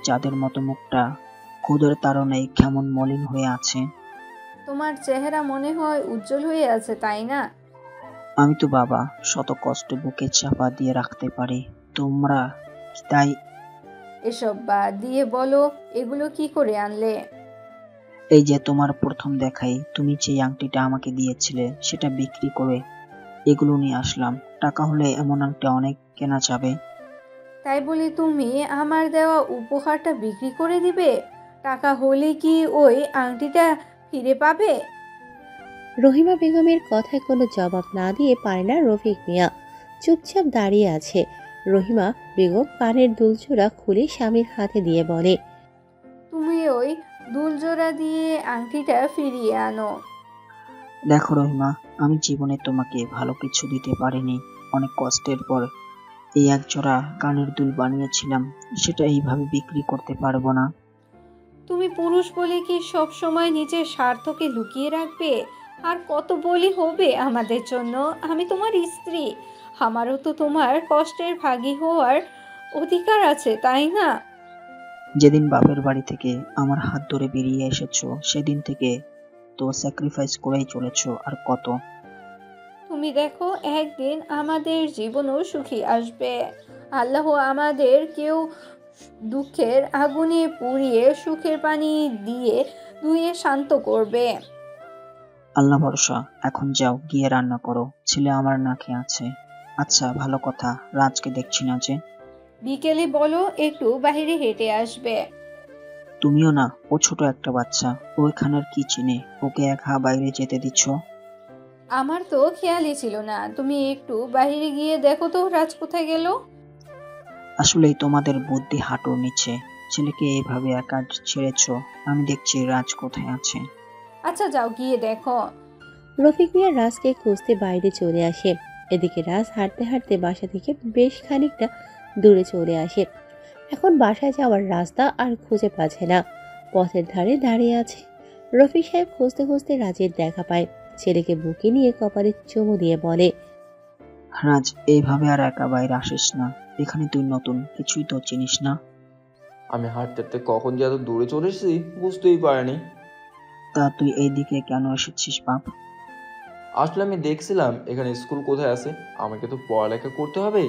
যাদের মতো মুখটা ক্ষুধের তাড়নায় কেমন মলিন হয়ে আছে। তোমার চেহারা মনে হয় উজ্জ্বল হয়ে আছে, তাই না? আমি তো বাবা, শত কষ্ট বুকে চাপা দিয়ে রাখতে পারি, তোমরা তাই। এসব বাদ দিয়ে বলো, এগুলো কি করে আনলে? এই যে তোমার প্রথম দেখাই তুমি যে আংটিটা আমাকে দিয়েছিলে সেটা বিক্রি করে এগুলো নিয়ে আসলাম। টাকা হলে এমন আংটি অনেক কেনা যাবে। তাই বলে তুমি আমার দেওয়া উপহারটা বিক্রি করে দিবে? টাকা হলে কি ওই আংটিটা ফিরে পাবে? রহিমা বেগমের কথায় কোনো জবাব না দিয়ে পারে না রফিক মিয়া। চুপচাপ দাঁড়িয়ে আছে। রহিমা বেগম কানের দুলজোড়া খুলে স্বামীর হাতে দিয়ে বলে, তুমি ওই দুলজোড়া দিয়ে আংটিটা ফিরিয়ে আনো। দেখো রহিমা, আমি জীবনে তোমাকে ভালো কিছু দিতে পারিনি। অনেক কষ্টের পর এই এক জোড়া কানের দুল বানিয়েছিলাম, সেটা এইভাবে বিক্রি করতে পারবো না। তুমি পুরুষ বলে কি সব সময় নিজের স্বার্থকে লুকিয়ে রাখবে? আর কত বলি হবে আমাদের জন্য? আমি তোমার স্ত্রী, আমারও তো তোমার কষ্টের ভাগী হওয়ার অধিকার আছে, তাই না? যেদিন বাপের বাড়ি থেকে আমার হাত ধরে বেরিয়ে এসেছো সেদিন থেকে তো স্যাক্রিফাইস করেই চলেছো। আর কত? তুমি দেখো, একদিন আমাদের জীবনও সুখী আসবে। আল্লাহ আমাদের কেউ দুঃখের আগুনে পুড়িয়ে সুখের পানি দিয়ে ধুয়ে শান্ত করবে। আল্লাহ ভরসা। এখন যাও, গিয়ে রান্না করো, ছেলে আমার না খেয়ে আছে। আচ্ছা ভালো কথা, রাজকে দেখছি না যে। বিকেলে বলো একটু বাইরে হেঁটে আসবে। তুমিও না, ও ছোট একটা বাচ্চা, ও এখানের কি চিনে? ওকে একা বাইরে যেতে দিচ্ছ? আমার তো খেয়ালই ছিল না। তুমি একটু বাইরে গিয়ে দেখো তো রাজ কোথায় গেল। আসলেই তোমাদের বুদ্ধি হাঁটুর নিচে। ছেলেকে এইভাবে একা ছেড়েছ, আমি দেখছি রাজ কোথায় আছে। আচ্ছা যাও গিয়ে দেখো। রফিক মিয়া রাজকে খুঁজতে বাইরে চলে আসে। এদিকে রাজ হাঁটতে হাঁটতে বাসা থেকে বেশ খানিকটা দূরে চলে আসে। এখন বাসায় যাওয়ার রাস্তা আর খুঁজে পাচ্ছে না। পথের ধারে দাঁড়িয়ে আছে। রফিক সাহেব খুঁজতে খুঁজতে রাজের দেখা পায়। ছেলেকে বুকে নিয়ে কপালে চুমু দিয়ে বলে, রাজ, এইভাবে আর একা বাইরে আসিস না। এখানে তুই নতুন, কিছুই তো চিনিস না। আমি হাঁটতে হাঁটতে কখন যে এত দূরে চলে এসেছি বুঝতেই পারিনি। তা তুই এইদিকে কেন এসেছিস বাপ? আসলে আমি দেখছিলাম এখানে স্কুল কোথায় আছে, আমাকে তো পড়ালেখা করতে হবে।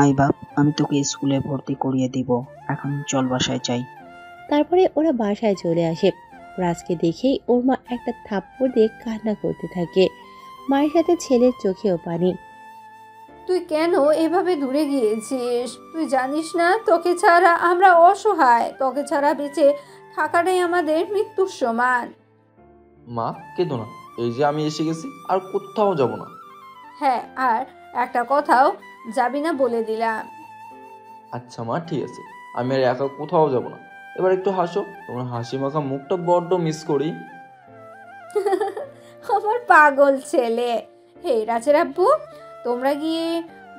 আই বাপ, আমি তোকে স্কুলে ভর্তি করিয়ে দিব। এখন চল বাসায় যাই। তারপরে ওরা বাসায় চলে আসে। রাজকে দেখেই ওর মা একটা থাপ্পড় দিয়ে কান্না করতে থাকে। মায়ের সাথে ছেলের চোখেও পানি। তুই কেন এভাবে দূরে গিয়েছিস? তুই জানিস না তোকে ছাড়া আমরা অসহায়। তোকে ছাড়া বেঁচে থাকাটাই আমাদের মৃত্যুর সমান। মা কেঁদো না, এই যে আমি এসে গেছি, আর কোথাও যাব না। হ্যাঁ, আর একটা কথাও যাবি না বলে দিলাম। আচ্ছা মা, ঠিক আছে, আমি আর একা কোথাও যাব না। এবার একটু হাসো, তোমার হাসি মাখা মুখটা বড্ড মিস করি। আমার পাগল ছেলে। হে রাজের আব্বু, তোমরা গিয়ে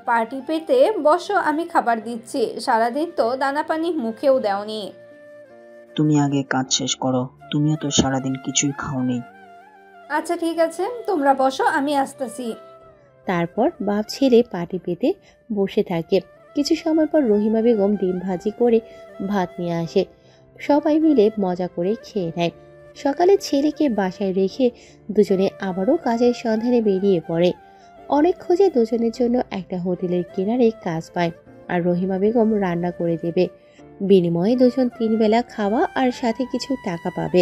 পার্টি পেতে বসো, আমি খাবার দিচ্ছি। সারাদিন তো দানা পানি মুখেও দেওনি। তুমি আগে কাজ শেষ করো, তুমিও তো সারাদিন কিছুই খাওনি। আচ্ছা ঠিক আছে, তোমরা বসো, আমি আসতেছি। তারপর বাপ ছেড়ে পাটি পেতে বসে থাকে। কিছু সময় পর রহিমা বেগম ডিম ভাজি করে ভাত নিয়ে আসে। সবাই মিলে মজা করে খেয়ে নেয়। সকালে ছেলেকে বাসায় রেখে দুজনে আবারও কাজের সন্ধানে বেরিয়ে পড়ে। অনেক খোঁজে দুজনের জন্য একটা হোটেলের কিনারে কাজ পায়। আর রহিমা বেগম রান্না করে দেবে। বিনিময়ে দুজন 3 বেলা খাওয়া আর সাথে কিছু টাকা পাবে।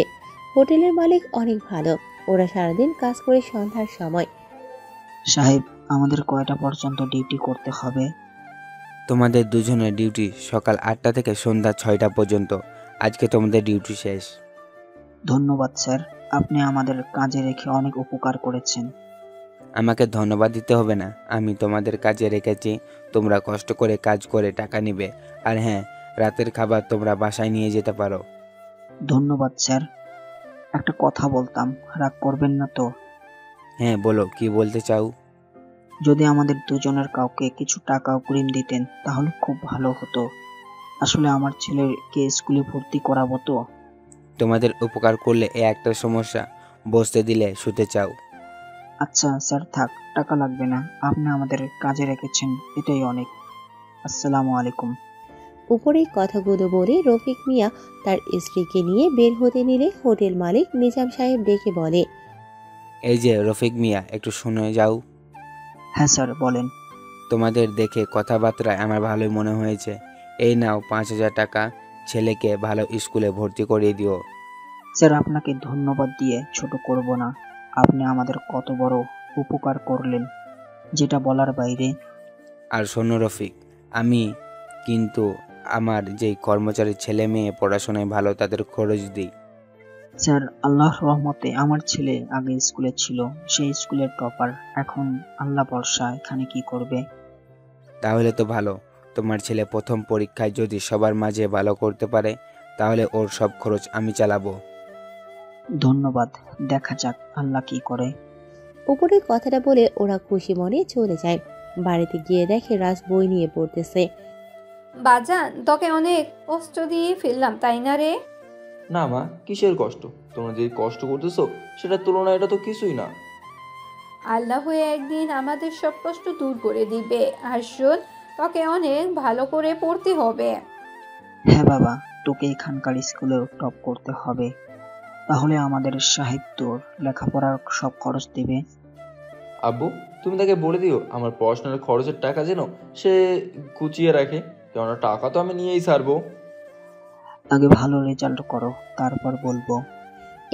হোটেলের মালিক অনেক ভালো। ওরা সারাদিন কাজ করে সন্ধ্যার সময়। সাহেব, আমাদের কয়টা পর্যন্ত ডিউটি করতে হবে? তোমাদের দুজনের ডিউটি সকাল 8টা থেকে সন্ধ্যা 6টা পর্যন্ত। আজকে তোমাদের ডিউটি শেষ। ধন্যবাদ স্যার, আপনি আমাদের কাজে রেখে অনেক উপকার করেছেন। আমাকে ধন্যবাদ দিতে হবে না, আমি তোমাদের কাজে রেখেছি। তোমরা কষ্ট করে কাজ করে টাকা নিবে। আর হ্যাঁ, রাতের খাবার তোমরা বাসায় নিয়ে যেতে পারো। ধন্যবাদ স্যার। একটা কথা বলতাম, রাগ করবেন না তো? হ্যাঁ বলো, কি বলতে চাও? যদি আমাদের দুজনের কাউকে কিছু টাকা অগ্রিম দিতেন তাহলে খুব ভালো হতো। আসলে আমার ছেলেকে স্কুলে ভর্তি করাবো তো। তোমাদের উপকার করলে এ একটা সমস্যা, বসতে দিলে শুতে চাও। আচ্ছা স্যার, থাক, টাকা লাগবে না, আপনি আমাদের কাজে রেখেছেন, এটাই অনেক। আসসালামু আলাইকুম। উপরে কথাগুলো বলে রফিক মিয়া তার স্ত্রীকে নিয়ে বের হতে নিলে হোটেল মালিক নিজাম সাহেব ডেকে বলে, এই যে রফিক মিয়া, একটু শুনে যাও। হ্যাঁ স্যার, বলেন। তোমাদের দেখে কথাবার্তায় আমার ভালোই মনে হয়েছে। এই নাও 5,000 টাকা, ছেলেকে ভালো স্কুলে ভর্তি করিয়ে দিও। স্যার, আপনাকে ধন্যবাদ দিয়ে ছোট করব না। আপনি আমাদের কত বড় উপকার করলেন, যেটা বলার বাইরে। আর শোনো রফিক, আমি কিন্তু আমার যেই কর্মচারী ছেলে মেয়ে পড়াশোনায় ভালো, তাদের খরচ দিই। স্যার, আল্লাহর রহমতে আমার ছেলে আগে স্কুলে ছিল, সেই স্কুলের টপার। এখন আল্লাহ ভরসা, এখানে কি করবে? তাহলে তো ভালো। তোমার ছেলে প্রথম পরীক্ষায় যদি সবার মাঝে ভালো করতে পারে, তাহলে ওর সব খরচ আমি চালাবো। ধন্যবাদ, দেখা যাক আল্লাহ কি করে। উপরে কথাটা বলে ওরা খুশি মনে চলে যায়। বাড়িতে গিয়ে দেখে রাজ বই নিয়ে পড়তেছে। বাজান, তোকে অনেক কষ্ট দিয়ে ফেললাম তাই না রে? না মা, কিসের কষ্ট? তোমরা যে কষ্ট করতেছো সেটার তুলনায় এটা তো কিছুই না। আল্লাহ হয়ে একদিন আমাদের সব কষ্ট দূর করে দিবে। আর শোন, তোকে অনেক ভালো করে পড়তে হবে। হ্যাঁ বাবা, তোকে এখানকার স্কুলেও টপ করতে হবে, তাহলে আমাদের সাহেব তোর লেখাপড়ার সব খরচ দেবে। আব্বু, তুমি তাকে বলে দিও আমার পড়াশোনার খরচের টাকা যেন সে গুছিয়ে রাখে, কেননা টাকা তো আমি নিয়েই ছাড়বো। আগে ভালো রেজাল্ট করো, তারপর বলবো।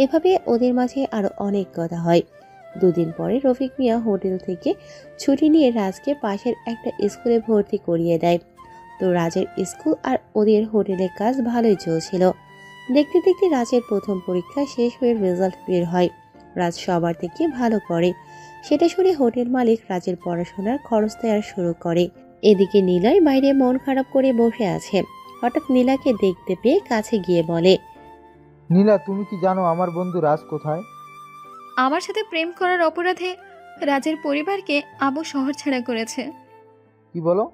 এভাবে ওদের মাঝে আরো অনেক কথা হয়। 2 দিন পরে রফিক মিয়া হোটেল থেকে ছুটি নিয়ে রাজকে পাশের একটা স্কুলে ভর্তি করিয়ে দেয়। তো রাজের স্কুল আর ওদের হোটেলের কাজ ভালোই চলছিল। দেখতে দেখতে রাজের প্রথম পরীক্ষা শেষ হয়ে রেজাল্ট বের হয়। রাজ সবার থেকে ভালো করে। সেটা শুনে হোটেল মালিক রাজের পড়াশোনার খরচ দেওয়া শুরু করে। এদিকে নীলয় বাইরে মন খারাপ করে বসে আছে। হঠাৎ নীলাকে দেখতে পেয়ে কাছে গিয়ে বলে, নীলা, তুমি কি জানো আমার বন্ধু রাজ কোথায়? আমার সাথে প্রেম করার অপরাধে রাজের পরিবারকে আবু শহর ছাড়া করেছে। কি বলো?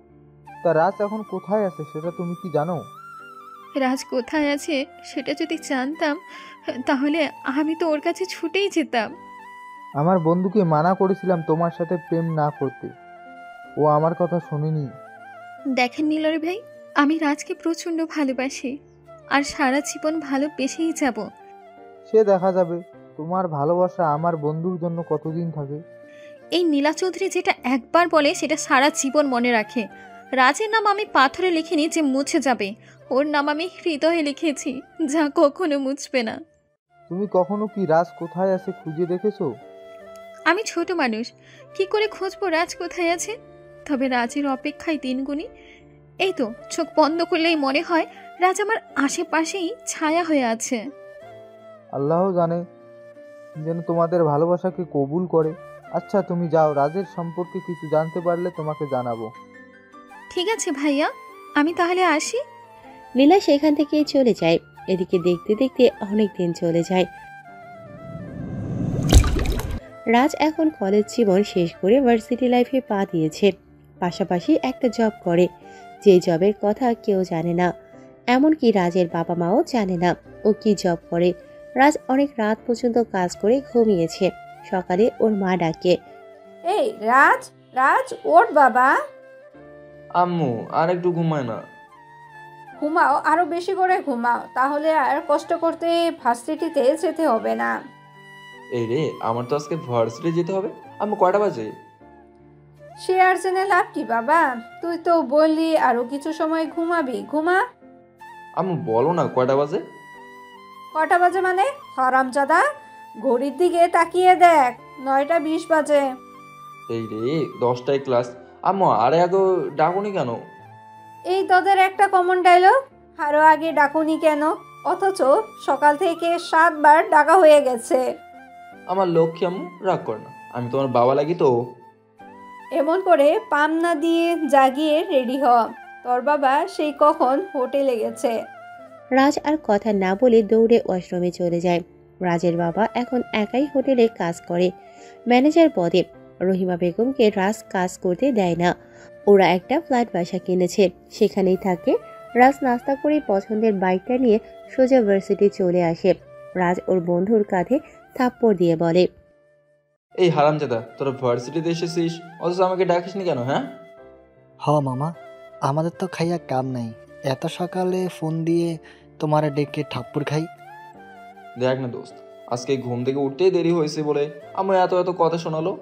তা রাজ এখন কোথায় আছে সেটা তুমি কি জানো? রাজ কোথায় আছে সেটা যদি জানতাম তাহলে আমি তো ওর কাছে ছুটেই যেতাম। আমার বন্ধুকে মানা করেছিলাম তোমার সাথে প্রেম না করতে, ও আমার কথা শোনেনি। দেখেন নীলর ভাই, আমি রাজকে প্রচণ্ড ভালোবাসি আর সারা জীবন ভালোবেসেই যাব। সে দেখা যাবে। তোমার ভালোবাসা আমার বন্ধুর জন্য কতদিন থাকে? এই নীলা চৌধুরী যেটা একবার বলে সেটা সারা জীবন মনে রাখে। রাজের নাম আমি পাথরে লিখিনি যে মুছে যাবে, ওর নাম আমি হৃদয়ে লিখেছি, যা কখনো মুছবে না। তুমি কখনো কি রাজ কোথায় আছে খুঁজে দেখেছো? আমি ছোট মানুষ, কি করে খুঁজবো রাজ কোথায় আছে? তবে রাজের অপেক্ষায় দিনগুনি। এই তো চোখ বন্ধ করলেই মনে হয় রাজ আমার আশেপাশেই ছায়া হয়ে আছে। আল্লাহ জানে, যেন তোমাদের ভালোবাসাকে কবুল করে। আচ্ছা তুমি যাও, রাজের সম্পর্কে কিছু জানতে পারলে তোমাকে জানাবো। ঠিক আছে ভাইয়া, আমি তাহলে আসি। নীলা সেখান থেকে চলে যায়। এদিকে দেখতে দেখতে অনেক দিন চলে যায়। রাজ এখন কলেজ জীবন শেষ করে ভার্সিটি লাইফে পা দিয়েছে। পাশাপাশি একটা জব করে, যে জবের কথা কেউ জানে না, এমনকি রাজের বাবা মাও জানে না ও কি জব করে। রাজ অনেক রাত পর্যন্ত কাজ করে ঘুমিয়েছে। সকালে ওর মা ডাকে, এই রাজ, রাজ ওঠ বাবা। আম্মু, আর একটু ঘুমায় না? ঘুমাও, আরো বেশি করে ঘুমাও, তাহলে আর কষ্ট করতে ভার্সিটিতে যেতে হবে না। এই রে, আমার তো আজকে ভার্সিটি যেতে হবে। আম্মু, কয়টা বাজে? সে আর জেনে লাভ কি বাবা, তুই তো বললি আরো কিছু সময় ঘুমাবি, ঘুমা। আম্মু বলো না কয়টা বাজে? কটা বাজে মানে? হারামজাদা, ঘড়ির দিকে তাকিয়ে দেখ, 9টা 20 বাজে। এই রে, 10টায় ক্লাস। আম্মু আরে আগে ডাকুনি কেন? এই তোদের একটা কমন ডায়লগ, আরো আগে ডাকুনি কেন, অথচ সকাল থেকে 7বার ডাকা হয়ে গেছে। আমার লক্ষ্মী আম্মু, রাগ কর না, আমি তোমার বাবা লাগি তো। এমন করে পামনা দিয়ে জাগিয়ে রেডি হ, তোর বাবা সেই কখন হোটেলে গেছে। রাজ আর কথা না বলে দৌড়ে ওয়াশরুমে চলে যায়। রাজের বাবা এখন একাই হোটেলে কাজ করে, ম্যানেজার পদে। রহিমা বেগমকে রাজ কাজ করতে দেয় না। ওরা একটা ফ্ল্যাট বাসা কিনেছে, সেখানেই থাকে। রাজ নাস্তা করে পছন্দের বাইকটা নিয়ে সোজা ভার্সিটি চলে আসে। রাজ ওর বন্ধুর কাঁধে থাপ্পড় দিয়ে বলে, এই হারামজাদা, তোরা ভার্সিটিতে এসেছিস অথচ আমাকে ডাকিসনি কেন? হ্যাঁ মামা, আমাদের তো খাইয়া কাম নাই, এত সকালে ফোন দিয়ে তোমার ডেকে ঠাপ্পুর খাই। দেখ না দোস্ত, আজকে ঘুম থেকে উঠতেই দেরি হয়েছে বলে আমার এত এত কথা শোনালো।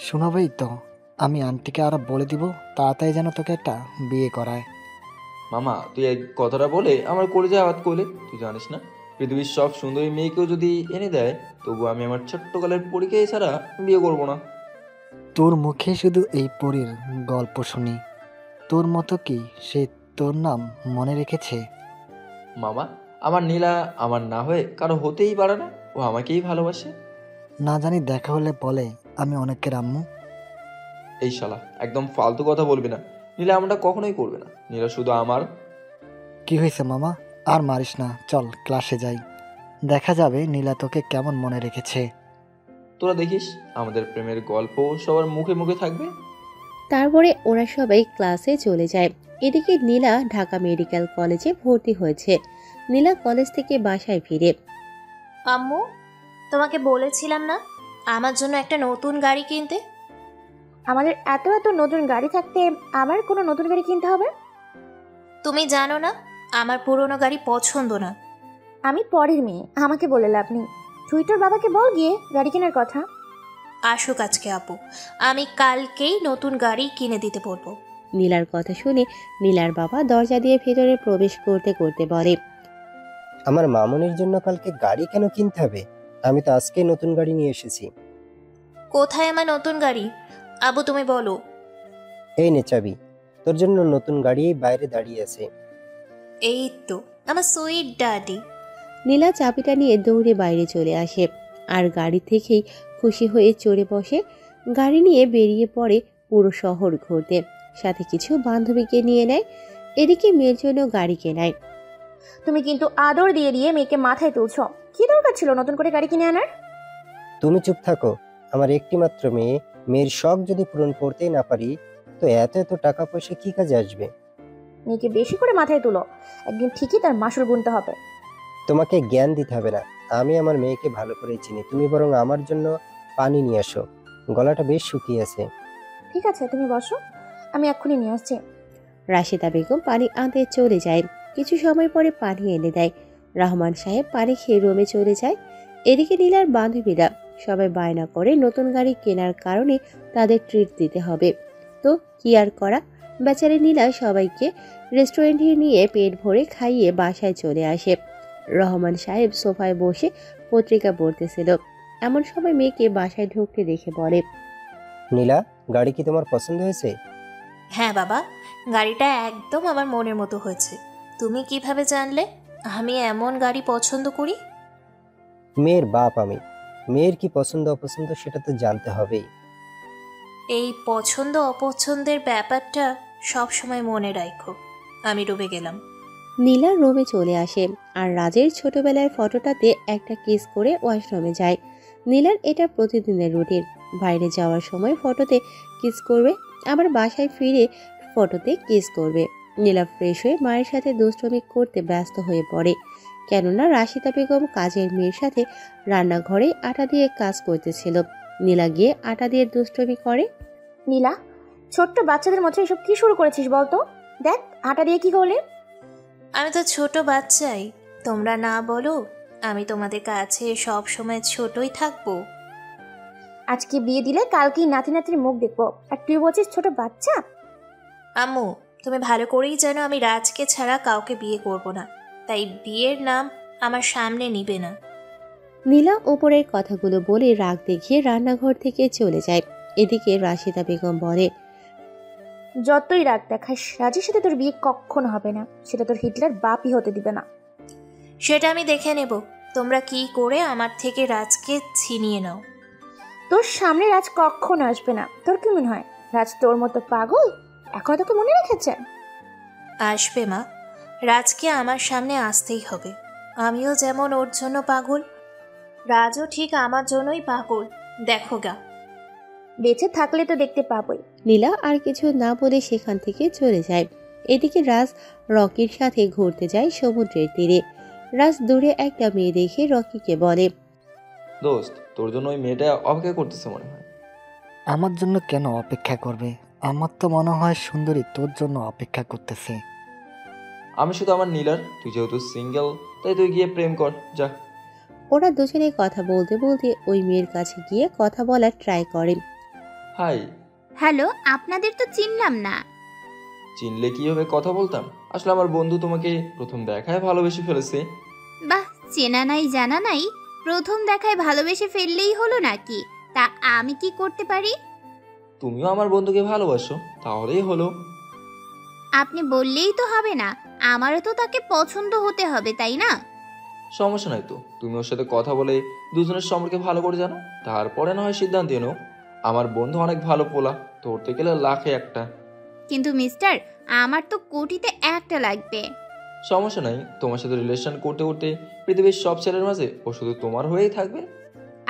শোনাবেই তো, আমি আন্টিকে আরো বলে দিব তাড়াতাড়ি যেন তোকে একটা বিয়ে করায়। মামা, তুই এই কথাটা বলে আমার কলিজায় আঘাত করলে। তুই জানিস না, পৃথিবীর সব সুন্দরী মেয়েকেও যদি এনে দেয়, তবু আমি আমার ছোট্টকালের পরীকে ছাড়া বিয়ে করব না। তোর মুখে শুধু এই পরীর গল্প শুনি, তোর মতো কি সে তোর নাম মনে রেখেছে? মামা, আমার নীলা আমার না হয়ে কারো হতেই পারে না, ও আমাকেই ভালোবাসে। না জানি দেখা হলে বলে আমি অনেকের আম্মু। এই শালা, একদম ফালতু কথা বলবি না। নীলা এমনটা কখনোই করবে না, নীলা শুধু আমার। কি হয়েছে মামা, আর মারিস না, চল ক্লাসে যাই, দেখা যাবে নীলা তোকে কেমন মনে রেখেছে। তোরা দেখিস, আমাদের প্রেমের গল্প সবার মুখে মুখে থাকবে। তারপরে ওরা সবাই ক্লাসে চলে যায়। এদিকে নীলা ঢাকা মেডিকেল কলেজে ভর্তি হয়েছে। নীলা কলেজ থেকে বাসায় ফিরে, আম্মু, তোমাকে বলেছিলাম না আমার জন্য একটা নতুন গাড়ি কিনতে। আমাদের এত এত নতুন গাড়ি থাকতে আবার কোনো নতুন গাড়ি কিনতে হবে? তুমি জানো না আমার পুরনো গাড়ি পছন্দ না। আমি পরের মেয়ে, আমাকে বলে লাভ নেই। তুই তোর বাবাকে বল গিয়ে গাড়ি কেনার কথা। আসুক আজকে আপু, আমি কালকেই নতুন গাড়ি কিনে দিতে বলবো। নীলার কথা শুনে নীলার বাবা দরজা দিয়ে ভেতরে প্রবেশ করতে করতে বলে, আমার মামুনির জন্য কালকে গাড়ি কেন কিনতে হবে? আমি তো আজকে নতুন গাড়ি নিয়ে এসেছি। কোথায় আমার নতুন গাড়ি? আবু তুমি বলো। এই নে চাবি, তোর জন্য নতুন গাড়ি বাইরে দাঁড়িয়ে আছে। এই তো আমার সুইট ড্যাডি। নীলা চাবিটা নিয়ে দৌড়ে বাইরে চলে আসে আর গাড়ি থেকেই খুশি হয়ে চড়ে বসে। গাড়ি নিয়ে বেরিয়ে পড়ে পুরো শহর ঘুরতে, সাথে কিছু বান্ধবীকে নিয়ে নেয়। এদিকে মেয়ের জন্য গাড়ি কেনায়। তুমি কিন্তু আদর দিয়ে দিয়ে মেয়েকে মাথায় তুলছো, কি দরকার ছিল নতুন করে গাড়ি কিনে আনার? তুমি চুপ থাকো, আমার একটি মাত্র মেয়ে, মেয়ের শখ যদি পূরণ করতেই না পারি তো এত এত টাকা পয়সা কি কাজে আসবে? মেয়েকে বেশি করে মাথায় তুলো, একদিন ঠিকই তার মাসুল গুনতে হবে। তোমাকে জ্ঞান দিতে হবে না, আমি আমার মেয়েকে ভালো করে চিনি। তুমি বরং আমার জন্য পানি নিয়ে আসো, গলাটা বেশ শুকিয়ে আছে। ঠিক আছে, তুমি বসো, আমি এক্ষুনি নিয়ে আসছি। রাশিদা বেগম পানি আনতে চলে যায়। কিছু সময় পরে পানি এনে দেয়। রহমান সাহেব পানি খেয়ে রুমে চলে যায়। এদিকে নীলার বান্ধবীরা সবাই বায়না করে নতুন গাড়ি কেনার কারণে তাদের ট্রিট দিতে হবে। তো কি আর করা, বেচারি নীলা সবাইকে রেস্টুরেন্টে নিয়ে পেট ভরে খাইয়ে বাসায় চলে আসে। রহমান সাহেব সোফায় বসে পত্রিকা পড়তেছিল। এমন সময় মেয়েকে বাসায় ঢুকতে দেখে বলে, নীলা, গাড়ি কি তোমার পছন্দ হয়েছে? হ্যাঁ বাবা, গাড়িটা একদম আমার মনের মতো হয়েছে। তুমি কিভাবে জানলে আমি এমন গাড়ি পছন্দ করি? মেয়ের বাপ আমি, মেয়ের কি পছন্দ অপছন্দ সেটা তো জানতে হবেই। এই পছন্দ অপছন্দের ব্যাপারটা সব সময় মনে রাখো। আমি ডুবে গেলাম। নীলা রুমে চলে আসে আর রাজের ছোটবেলার ফটোটাতে একটা কিস করে ওয়াশরুমে যায়। নীলার এটা প্রতিদিনের রুটিন। বাইরে যাওয়ার সময় ফটোতে কিস করবে, আবার বাসায় ফিরে ফটোতে কিস করবে। নীলা ফ্রেশ হয়ে মায়ের সাথে দুষ্টুমি করতে ব্যস্ত হয়ে পড়ে, কেননা রাশিদা বেগম কাজের মেয়ের সাথে রান্নাঘরে আটা দিয়ে কাজ করতেছিল। নীলা গিয়ে আটা দিয়ে দুষ্টুমি করে। নীলা, ছোট্ট বাচ্চাদের মতো এসব কি শুরু করেছিস বলতো? দেখ আটা দিয়ে কি করলে। আমি তো ছোট বাচ্চাই, তোমরা না বলো আমি তোমাদের কাছে সব সময় ছোটই থাকবো। আজকে বিয়ে দিলে কালকেই নাতি নাতির মুখ দেখবো, আর তুই বলছিস ছোট বাচ্চা? আম্মু, তুমি ভালো করেই জানো আমি রাজকে ছাড়া কাউকে বিয়ে করব না, তাই বিয়ের নাম আমার সামনে নিবে না। নীলা ওপরের কথাগুলো বলে রাগ দেখিয়ে রান্নাঘর থেকে চলে যায়। এদিকে রাশিদা বেগম বলে, যতই রাগ দেখাস, রাজের সাথে তোর বিয়ে কখনো হবে না। সেটা তোর হিটলার বাপই হতে দিবে না। সেটা আমি দেখে নেব। তোমরা কি করে আমার থেকে রাজকে ছিনিয়ে নাও। তোর সামনে রাজ কখনো আসবে না। তোর কি মনে হয় রাজ তোর মতো পাগল? এখনো তোকে মনে রেখেছে? আসবে মা, রাজকে আমার সামনে আসতেই হবে। আমিও যেমন ওর জন্য পাগল, রাজও ঠিক আমার জন্যই পাগল। দেখো গা। বেঁচে থাকলে তো দেখতে পাবোই। নীলা আর কিছু না বলে সেখান থেকে চলে যায়। এদিকে রাজ রকির সাথে ঘুরতে যায় সমুদ্রের তীরে। রাজ দূরে একটা মেয়ে দেখে রকিকে বলে, দোস্ত, তোর জন্য ওই মেয়েটা অপেক্ষা করতেছে মনে হয়। আমার জন্য কেন অপেক্ষা করবে? আমার তো মনে হয় সুন্দরী তোর জন্য অপেক্ষা করতেছে। আমি শুধু আমার নীলার, তুই যেহেতু সিঙ্গেল তাই তুই গিয়ে প্রেম কর যা। ওরা দুজনে কথা বলতে বলতে ওই মেয়ের কাছে গিয়ে কথা বলার ট্রাই করে। হাই। হ্যালো, আপনাদের তো চিনলাম না। চিনলে কি হবে কথা বলতাম? আসলে আমার বন্ধু তোমাকে প্রথম দেখায় ভালোবেসে ফেলেছে। বাহ, চেনা নাই জানা নাই, প্রথম দেখায় ভালোবেসে ফেললেই হলো নাকি? তা আমি কি করতে পারি? তুমিও আমার বন্ধুকে ভালোবাসো, তাহলেই হলো। আপনি বললেই তো হবে না, আমারও তো তাকে পছন্দ হতে হবে, তাই না? সমস্যা নাই তো, তুমি ওর সাথে কথা বলে দুজনের সম্পর্কে ভালো করে জানো, তারপরে না হয় সিদ্ধান্ত এনো। আমার বন্ধু অনেক ভালো পোলা, ধরতে গেলে লাখে একটা। কিন্তু মিস্টার, আমার তো কোটিতে একটা লাগবে। সমস্যা নাই, তোমার সাথে রিলেশন করতে করতে পৃথিবীর সব ছেলের মাঝে ও শুধু তোমার হয়েই থাকবে।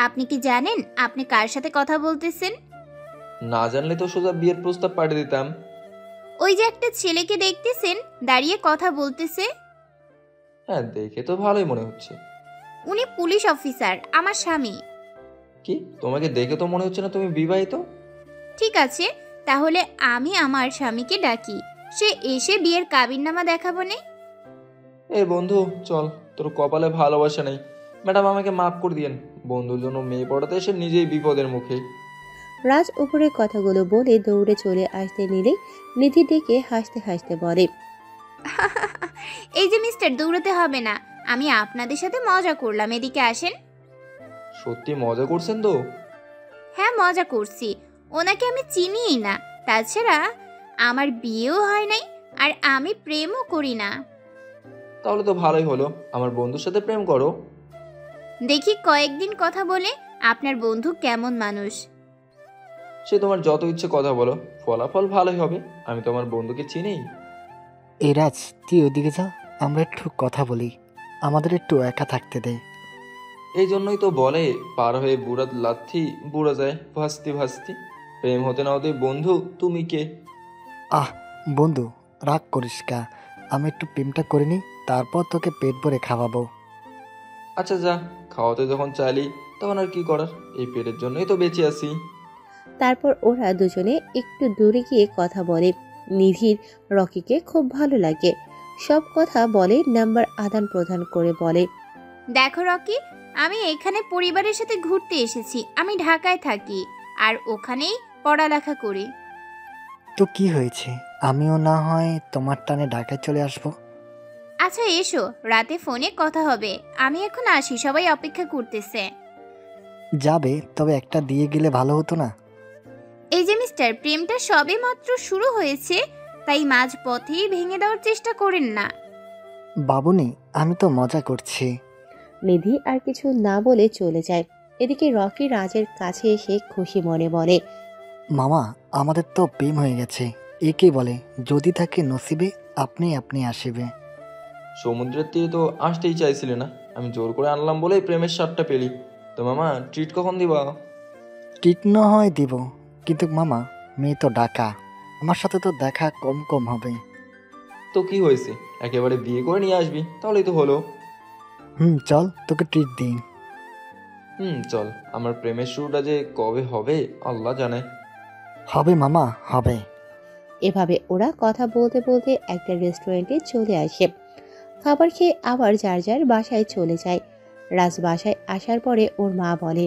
আপনি কি জানেন আপনি কার সাথে কথা বলতেছেন? না জানলে তো সোজা বিয়ের প্রস্তাব পাঠিয়ে দিতাম। ওই যে একটা ছেলেকে দেখতেছেন দাঁড়িয়ে কথা বলতেছে। হ্যাঁ, দেখে তো ভালোই মনে হচ্ছে। উনি পুলিশ অফিসার, আমার স্বামী। কি, তোমাকে দেখে তো মনে হচ্ছে না তুমি বিবাহিত। ঠিক আছে, তাহলে আমি আমার স্বামীকে ডাকি, সে এসে বিয়ের কাবিননামা দেখাবো নে। এ বন্ধু চল, তোর কপালে ভালোবাসা নেই। ম্যাডাম আমাকে মাফ করে দিয়েন, বন্ধুর জন্য মেয়ে পড়াতে এসে নিজেই বিপদের মুখে। রাজ উপরের কথাগুলো বলে দৌড়ে চলে আসতে নিলে নিধি ডেকে হাসতে হাসতে বলে, এই যে মিস্টার, দৌড়াতে হবে না, আমি আপনাদের সাথে মজা করলাম, এদিকে আসেন। সত্যি মজা করছেন তো? হ্যাঁ মজা করছি, ওনাকে আমি চিনিই না, তাছাড়া আমার বিয়েও হয় নাই আর আমি প্রেমও করি না। তাহলে তো ভালোই হলো, আমার বন্ধুর সাথে প্রেম করো। দেখি কয়েকদিন কথা বলে আপনার বন্ধু কেমন মানুষ। সে তোমার যত ইচ্ছে কথা বলো, ফলাফল ভালোই হবে। আমি তো আমার বন্ধুকে চিনি। এই রাজ, তুই ওদিকে যা, আমরা একটু কথা বলি, আমাদের একটু একা থাকতে দে। এই জন্যই তো বলে পার হয়ে বুড়া লাথি বুড়া যায় ভাসতি ভাসতি। প্রেম হতে না হতে বন্ধু তুমি কে? আহ বন্ধু, রাগ করিস কা, আমি একটু প্রেমটা করে নিই, তারপর তোকে পেট ভরে খাওয়াবো। আচ্ছা যা, খাওয়াতে যখন চাইলি তখন আর কি করার, এই পেটের জন্যই তো বেঁচে আছি। তারপর ওরা দুজনে একটু দূরে গিয়ে কথা বলে। নিধির রকিকে খুব ভালো লাগে, সব কথা বলে, নাম্বার আদান প্রদান করে বলে, দেখো রকি, আমি এখানে পরিবারের সাথে ঘুরতে এসেছি, আমি ঢাকায় থাকি আর ওখানেই পড়ালেখা করি। তো কি হয়েছে, আমিও না হয় তোমার টানে ঢাকায় চলে আসবো। আচ্ছা এসো, রাতে ফোনে কথা হবে, আমি এখন আসি, সবাই অপেক্ষা করতেছে। যাবে, তবে একটা দিয়ে গেলে ভালো হতো না? এই যে মিস্টার, প্রেমটা সবে মাত্র শুরু হয়েছে, তাই মাঝ পথেই ভেঙে দেওয়ার চেষ্টা করেন না। বাবুনি, আমি তো মজা করছি। নিধি আর কিছু না বলে চলে যায়। এদিকে রকি রাজের কাছে এসে খুশি মনে বলে, মামা, আমাদের তো প্রেম হয়ে গেছে, একে বলে যদি থাকে নসিবে আপনি আপনি আসিবে। সমুদ্রের তীরে তো আসতেই চাইছিলে না, আমি জোর করে আনলাম বলেই প্রেমের স্বাদটা পেলি। তো মামা, ট্রিট কখন দিবা? ট্রিট না হয় দিব, কিন্তু মামা মেয়ে তো ডাকা, আমার সাথে তো দেখা কম কম হবে। তো কি হয়েছে, একেবারে বিয়ে করে নিয়ে আসবি, তাহলেই তো হলো। চল তোকে ট্রিট দিই। চল। আমার প্রেমের শুরুটা যে কবে হবে আল্লাহ জানে। হবে মামা, হবে। এভাবে ওরা কথা বলতে বলতে একটা রেস্টুরেন্টে চলে আসে। খাবার খেয়ে আবার যার যার বাসায় চলে যায়। রাজ বাসায় আসার পরে ওর মা বলে,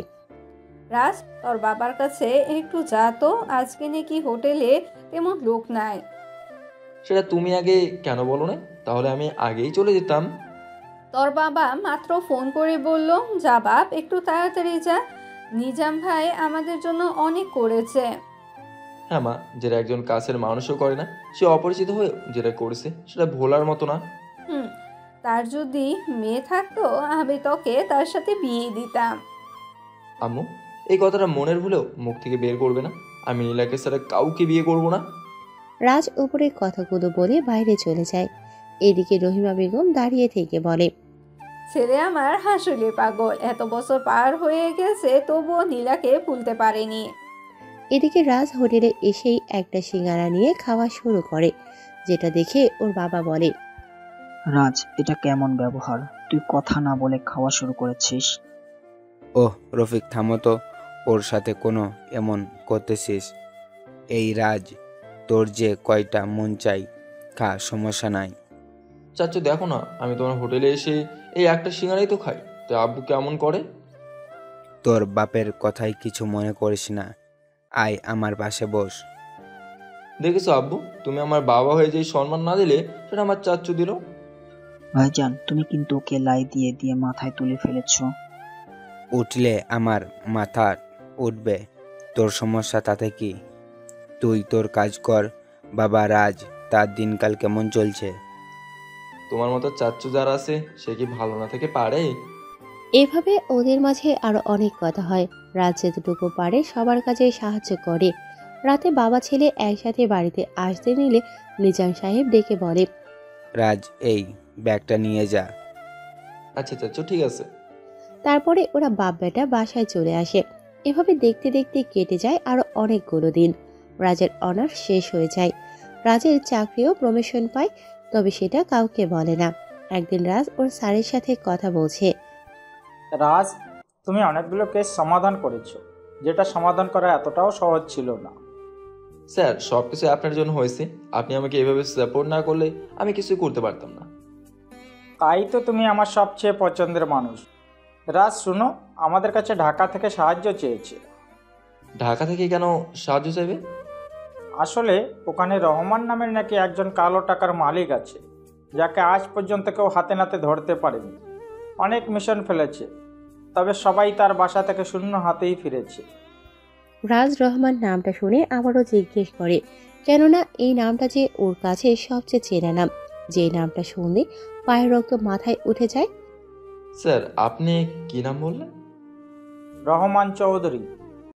রাজ, তোর বাবার কাছে একটু যা তো, আজকে নাকি হোটেলে তেমন লোক নাই। সেটা তুমি আগে কেন বলো না? তাহলে আমি আগেই চলে যেতাম। তোর বাবা মাত্র ফোন করে বলল, যা বাপ, একটু তাড়াতাড়ি যা, নিজাম ভাই আমাদের জন্য অনেক করেছে। হ্যাঁ মা, যেটা একজন কাছের মানুষও করে না, সে অপরিচিত হয়ে যেটা করেছে সেটা ভোলার মতো না। তার যদি মেয়ে থাকতো আমি তোকে তার সাথে বিয়ে দিতাম। আম্মু, এই কথাটা মনের ভুলেও মুখ থেকে বের করবে না। আমি নীলাকে ছাড়া কাউকে বিয়ে করব না। রাজ উপরে কথাগুলো বলে বাইরে চলে যায়। এদিকে রহিমা বেগম দাঁড়িয়ে থেকে বলে, ছেলে আমার হাসলে পাগল, এত বছর পার হয়ে গেছে তবুও নীলাকে ভুলতে পারেনি। এদিকে রাজ হোটেলে এসেই একটা সিঙ্গারা নিয়ে খাওয়া শুরু করে, যেটা দেখে ওর বাবা বলে, রাজ, এটা কেমন ব্যবহার? তুই কথা না বলে খাওয়া শুরু করেছিস। ওহ রফিক, থামো তো, ওর সাথে কোনো এমন করতেছিস? এই রাজ, তোর যে কয়টা মন চাই খা, সমস্যা নাই। চাচু দেখো না, আমি তোমার হোটেলে এসে এই একটা সিঙ্গারাই তো খাই, তো আব্বু কেমন করে? তোর বাপের কথাই কিছু মনে করিস না, আয় আমার পাশে বস। দেখেছো আব্বু, তুমি আমার বাবা হয়ে যেই সম্মান না দিলে সেটা আমার চাচু দিল। ভাইজান, তুমি কিন্তু ওকে লাই দিয়ে দিয়ে মাথায় তুলে ফেলেছো। উঠলে আমার মাথা উঠবে, তোর সমস্যা তাতে কি? তুই তোর কাজ কর। বাবা রাজ, তার দিনকাল কেমন চলছে? তোমার মতো চাচু যারা আছে সে কি ভালো না থেকে পারে? এভাবে ওদের মাঝে আরো অনেক কথা হয়। রাত যেটুকু পারে সবার কাছে সাহায্য করে। রাতে বাবা ছেলে একসাথে বাড়িতে আসতে নিলে নিজাম সাহেব ডেকে বলে, রাজ, এই ব্যাগটা নিয়ে যা। আচ্ছা চাচু, ঠিক আছে। তারপরে ওরা বাপ বেটা বাসায় চলে আসে। এভাবে দেখতে দেখতে কেটে যায় আরো অনেকগুলো দিন। রাজের অনার্স শেষ হয়ে যায়। রাজের চাকরিও প্রমোশন পায়, তবে সেটা কাউকে বলে না। একদিন রাজ ওর স্যারের সাথে কথা বলছে। রাজ, তুমি অনেকগুলো কেস সমাধান করেছো, যেটা সমাধান করা এতটাও সহজ ছিল না। স্যার, সব কিছু আপনার জন্য হয়েছে। আপনি আমাকে এভাবে সাপোর্ট না করলে আমি কিছু করতে পারতাম না। তাই তো তুমি আমার সবচেয়ে পছন্দের মানুষ। রাজ শুনো, আমাদের কাছে ঢাকা থেকে সাহায্য চেয়েছে। ঢাকা থেকে কেন সাহায্য চাইবে? আসলে ওখানে রহমান নামের নাকি একজন কালো টাকার মালিক আছে, যাকে আজ পর্যন্ত কেউ হাতে নাতে ধরতে পারেনি। অনেক মিশন ফেলেছে, তবে সবাই তার বাসা থেকে শূন্য হাতেই ফিরেছে। রাজ রহমান নামটা শুনে আবারও জিজ্ঞেস করে, কেননা এই নামটা যে ওর কাছে সবচেয়ে চেনা নাম, যে নামটা শুনলে পায়ের রক্ত মাথায় উঠে যায়। স্যার, আপনি কি নাম বললেন? রহমান চৌধুরী।